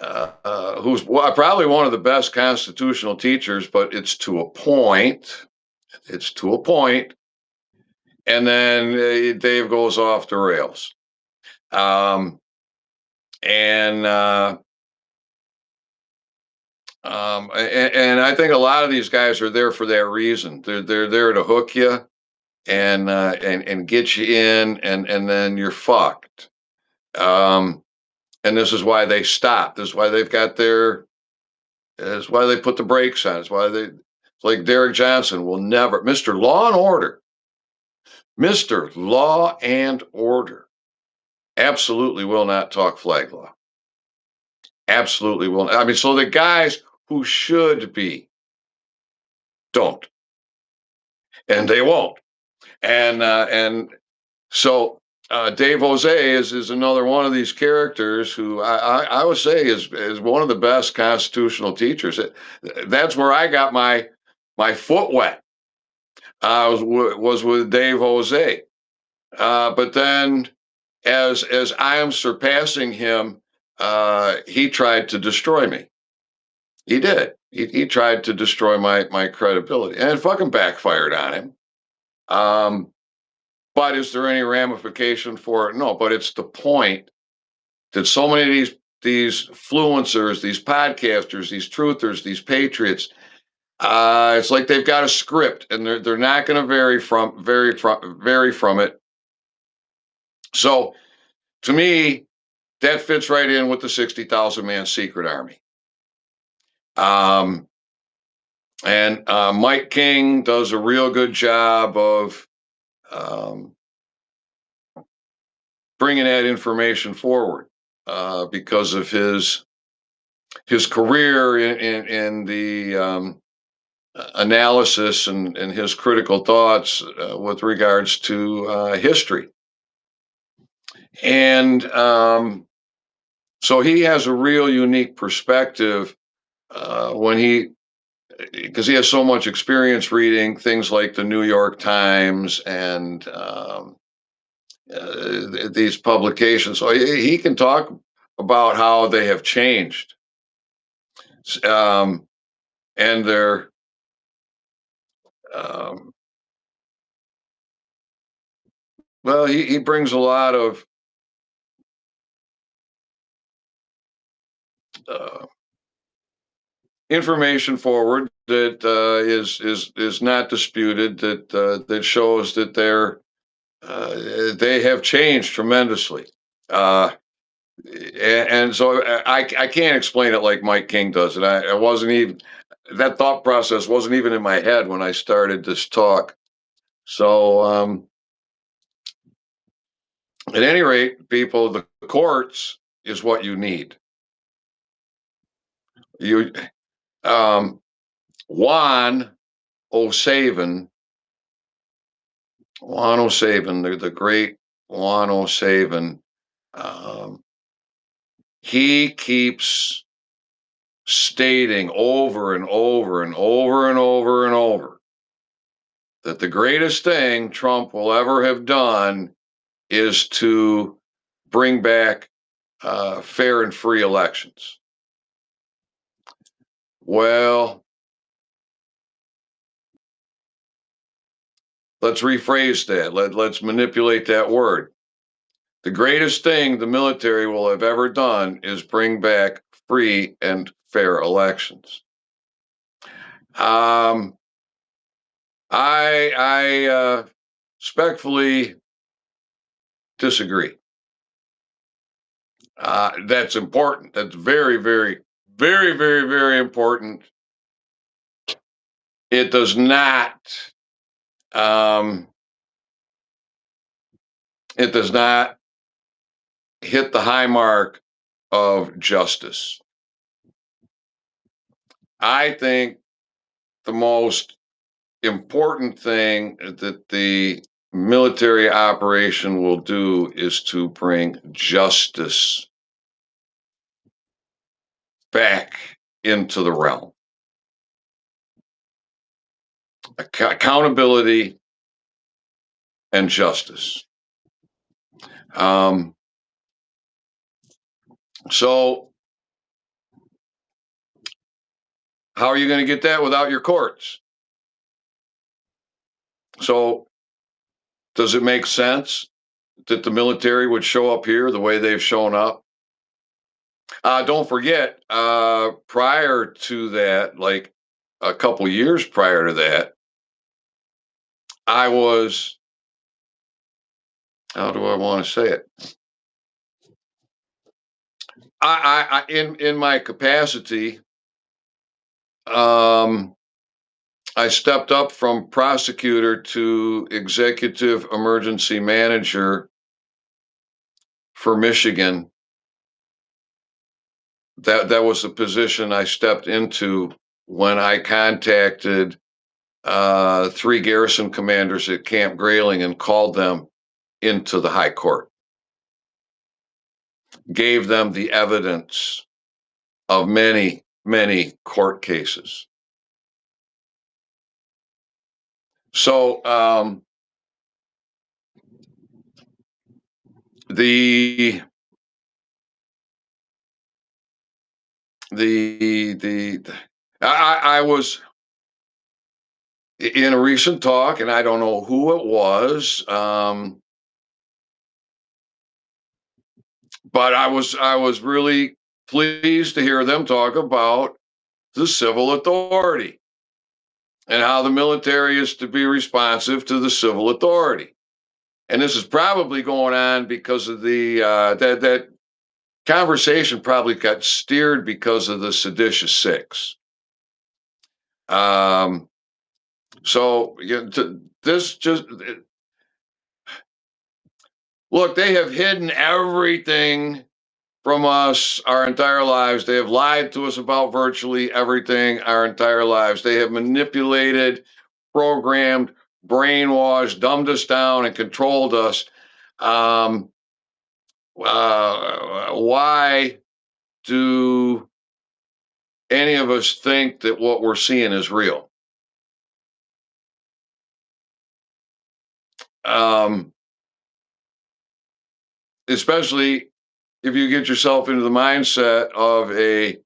who's probably one of the best constitutional teachers, but it's to a point. It's to a point, and then Dave goes off the rails. Um, and and I think a lot of these guys are there for that reason. They're there to hook you and get you in, and then you're fucked. And this is why they stop. This is why they've got their. This is why they put the brakes on. It's why they. It's like Derek Johnson will never, Mr. Law and Order, Mr. Law and Order, absolutely will not talk flag law. Absolutely will. I mean, so the guys who should be don't, and they won't. And so Dave Jose is another one of these characters who I would say is one of the best constitutional teachers. That's where I got my foot wet. Was with Dave Jose, but then as I am surpassing him, he tried to destroy me. He did. He tried to destroy my credibility, and it fucking backfired on him. Um, but is there any ramification for it? No. But it's the point that so many of these fluencers, these podcasters, these truthers, these patriots, it's like they've got a script, and they're not going to vary from it. So to me, that fits right in with the 60,000 man secret army. Um, and Mike King does a real good job of um, bringing that information forward. because of his career in the analysis and his critical thoughts with regards to history. And so he has a real unique perspective when because he has so much experience reading things like the New York Times and these publications. So he can talk about how they have changed, um, and they're um, well. He brings a lot of uh, information forward that is not disputed. That shows that they have changed tremendously. Uh, and so I can't explain it like Mike King does it. I wasn't even that thought process wasn't even in my head when I started this talk. So at any rate, people, the courts is what you need. You um, Juan O'Savin, Juan O'Savin, the great Juan O'Savin. Um, he keeps stating over and over and over and over and over that the greatest thing Trump will ever have done is to bring back fair and free elections. Well, let's rephrase that. Let's manipulate that word. The greatest thing the military will have ever done is bring back free and fair elections. Um, I respectfully disagree. That's important. That's very, very, very, very, very important. It does not. Um, it does not hit the high mark of justice. I think the most important thing that the military operation will do is to bring justice back into the realm. Accountability and justice. Um, so, how are you going to get that without your courts? So, does it make sense that the military would show up here the way they've shown up? Don't forget, prior to that, like a couple years prior to that, I was, how do I want to say it? In my capacity, um, I stepped up from prosecutor to executive emergency manager for Michigan. That was the position I stepped into when I contacted three garrison commanders at Camp Grayling and called them into the High Court, gave them the evidence of many, many court cases. So the the I was in a recent talk, and I don't know who it was, but I was really pleased to hear them talk about the civil authority and how the military is to be responsive to the civil authority. And this is probably going on because of the that conversation probably got steered because of the seditious six. Um, so this just look, they have hidden everything from us our entire lives. They have lied to us about virtually everything our entire lives. They have manipulated, programmed, brainwashed, dumbed us down, and controlled us. Um, why do any of us think that what we're seeing is real? Um, Especially if you get yourself into the mindset of a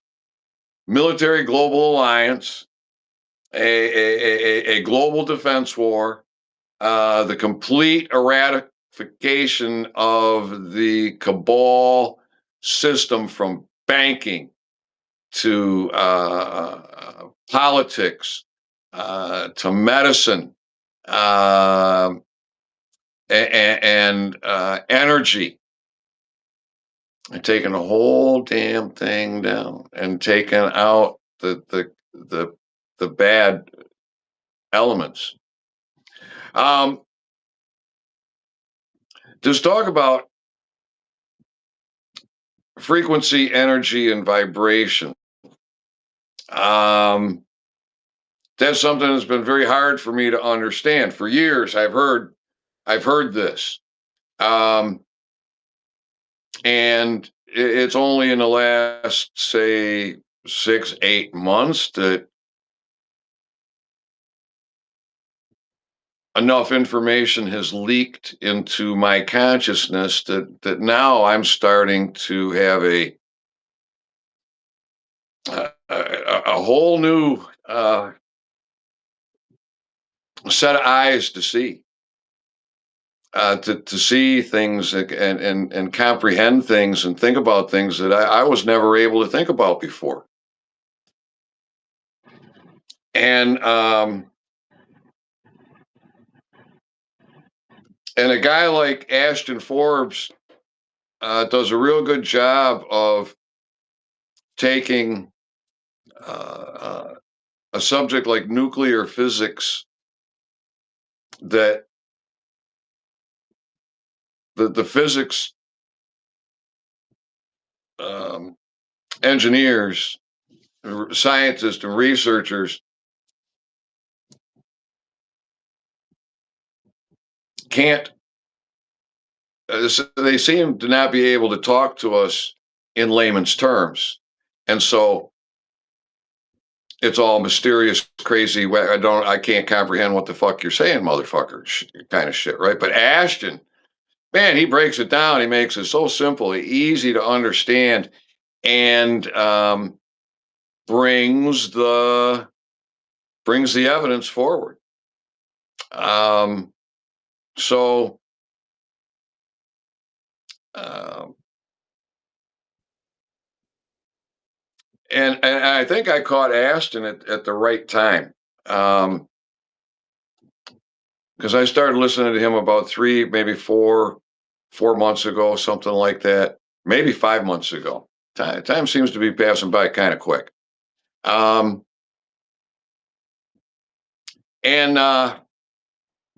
military global alliance, a global defense war, the complete eradication of the cabal system from banking to politics to medicine uh, and energy, and taking the whole damn thing down and taking out the the bad elements. Um, just talk about frequency, energy, and vibration. Um, that's something that's been very hard for me to understand. For years, I've heard this, um, and it's only in the last, say, 6, 8 months that enough information has leaked into my consciousness that now I'm starting to have a whole new set of eyes to see, to see things and comprehend things and think about things that I was never able to think about before. And a guy like Ashton Forbes does a real good job of taking a subject like nuclear physics, that the physics um, engineers, scientists, and researchers can't. They seem to not be able to talk to us in layman's terms, and so it's all mysterious, crazy. I can't comprehend what the fuck you're saying, motherfucker. Kind of shit, right? But Ashton, man, he breaks it down. He makes it so simple, easy to understand, and brings the evidence forward. Um, so, uh, and I think I caught Ashton at the right time, because I started listening to him about three, maybe 4 months ago, something like that, maybe 5 months ago. Time seems to be passing by kind of quick. Um, and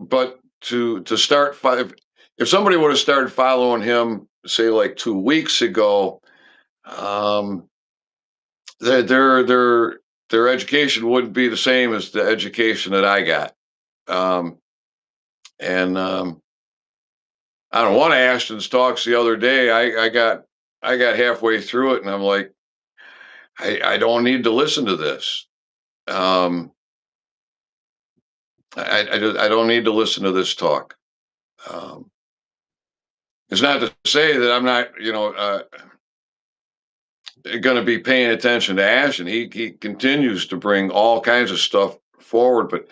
but to start five, if somebody would have started following him, say like 2 weeks ago, um, their their their their education wouldn't be the same as the education that I got. Um, and I don't know, one of Ashton's talks the other day, I got halfway through it, and I'm like, I don't need to listen to this. Um, I don't need to listen to this talk. Um, it's not to say that I'm not, going to be paying attention to Ashton. He continues to bring all kinds of stuff forward, but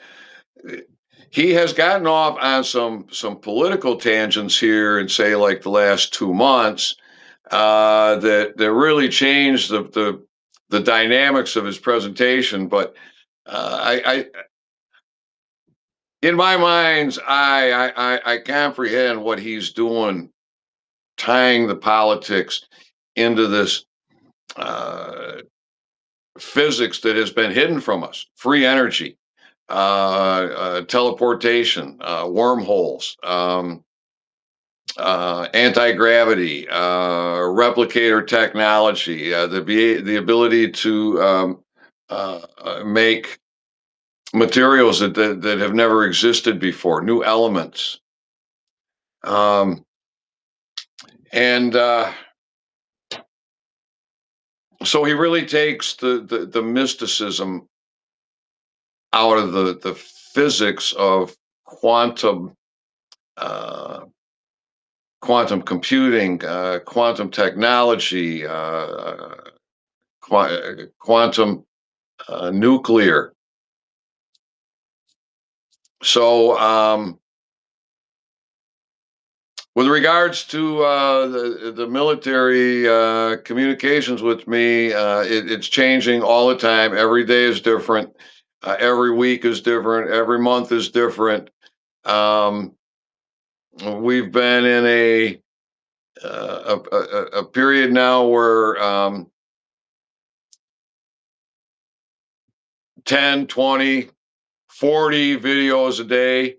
he has gotten off on some political tangents here and say like the last 2 months, that really changed the dynamics of his presentation. But I in my mind's eye, I comprehend what he's doing, tying the politics into this uh, physics that has been hidden from us: free energy, teleportation, wormholes, anti-gravity, replicator technology, the ability to make materials that have never existed before, new elements. Um, and So he really takes the mysticism out of the physics of quantum uh, quantum computing, quantum technology, quantum nuclear. So, with regards to the military communications with me, it's changing all the time. Every day is different. Every week is different. Every month is different. Um, we've been in a period now where 10, 20, 40 videos a day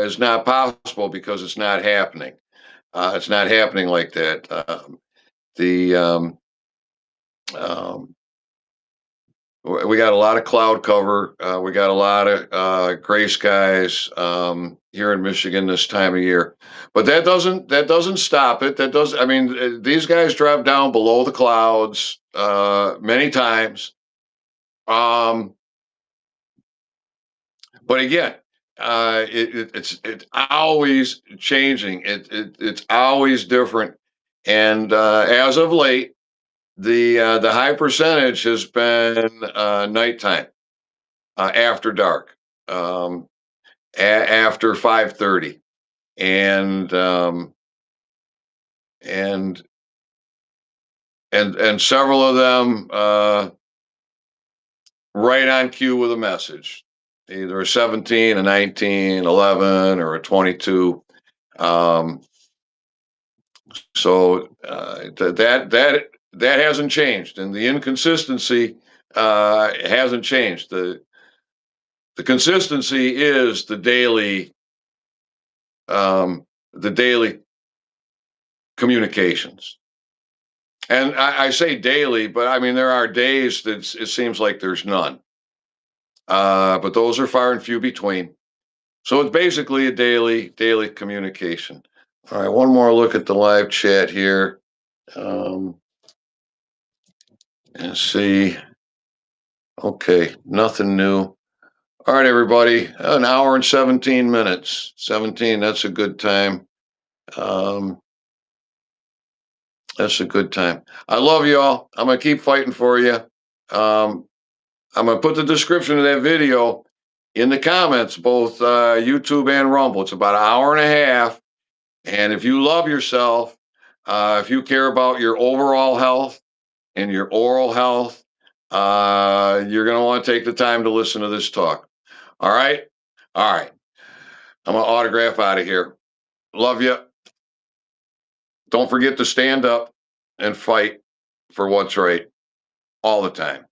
is not possible because it's not happening. It's not happening like that. The um, we got a lot of cloud cover. We got a lot of gray skies here in Michigan this time of year, but that doesn't stop it. That does. I mean, these guys drop down below the clouds many times. Um, but again, it's always changing. It's always different. And as of late, the high percentage has been nighttime, after dark, um, after 5:30, and and and several of them right on cue with a message, either a 17, a 19, 11, or a 22. Um, so that hasn't changed, and the inconsistency hasn't changed. The consistency is um, the daily communications. And I say daily, but I mean there are days that it seems like there's none. But those are far and few between. So it's basically a daily communication. All right, one more look at the live chat here. Um, and see. Okay, nothing new. All right, everybody. An hour and 17 minutes. 17. That's a good time. Um, that's a good time. I love you all. I'm gonna keep fighting for you. Um, I'm gonna put the description of that video in the comments, both YouTube and Rumble. It's about an hour and a half. And if you love yourself, if you care about your overall health and your oral health, you're gonna want to take the time to listen to this talk. All right, all right. I'm gonna autograph out of here. Love you. Don't forget to stand up and fight for what's right all the time.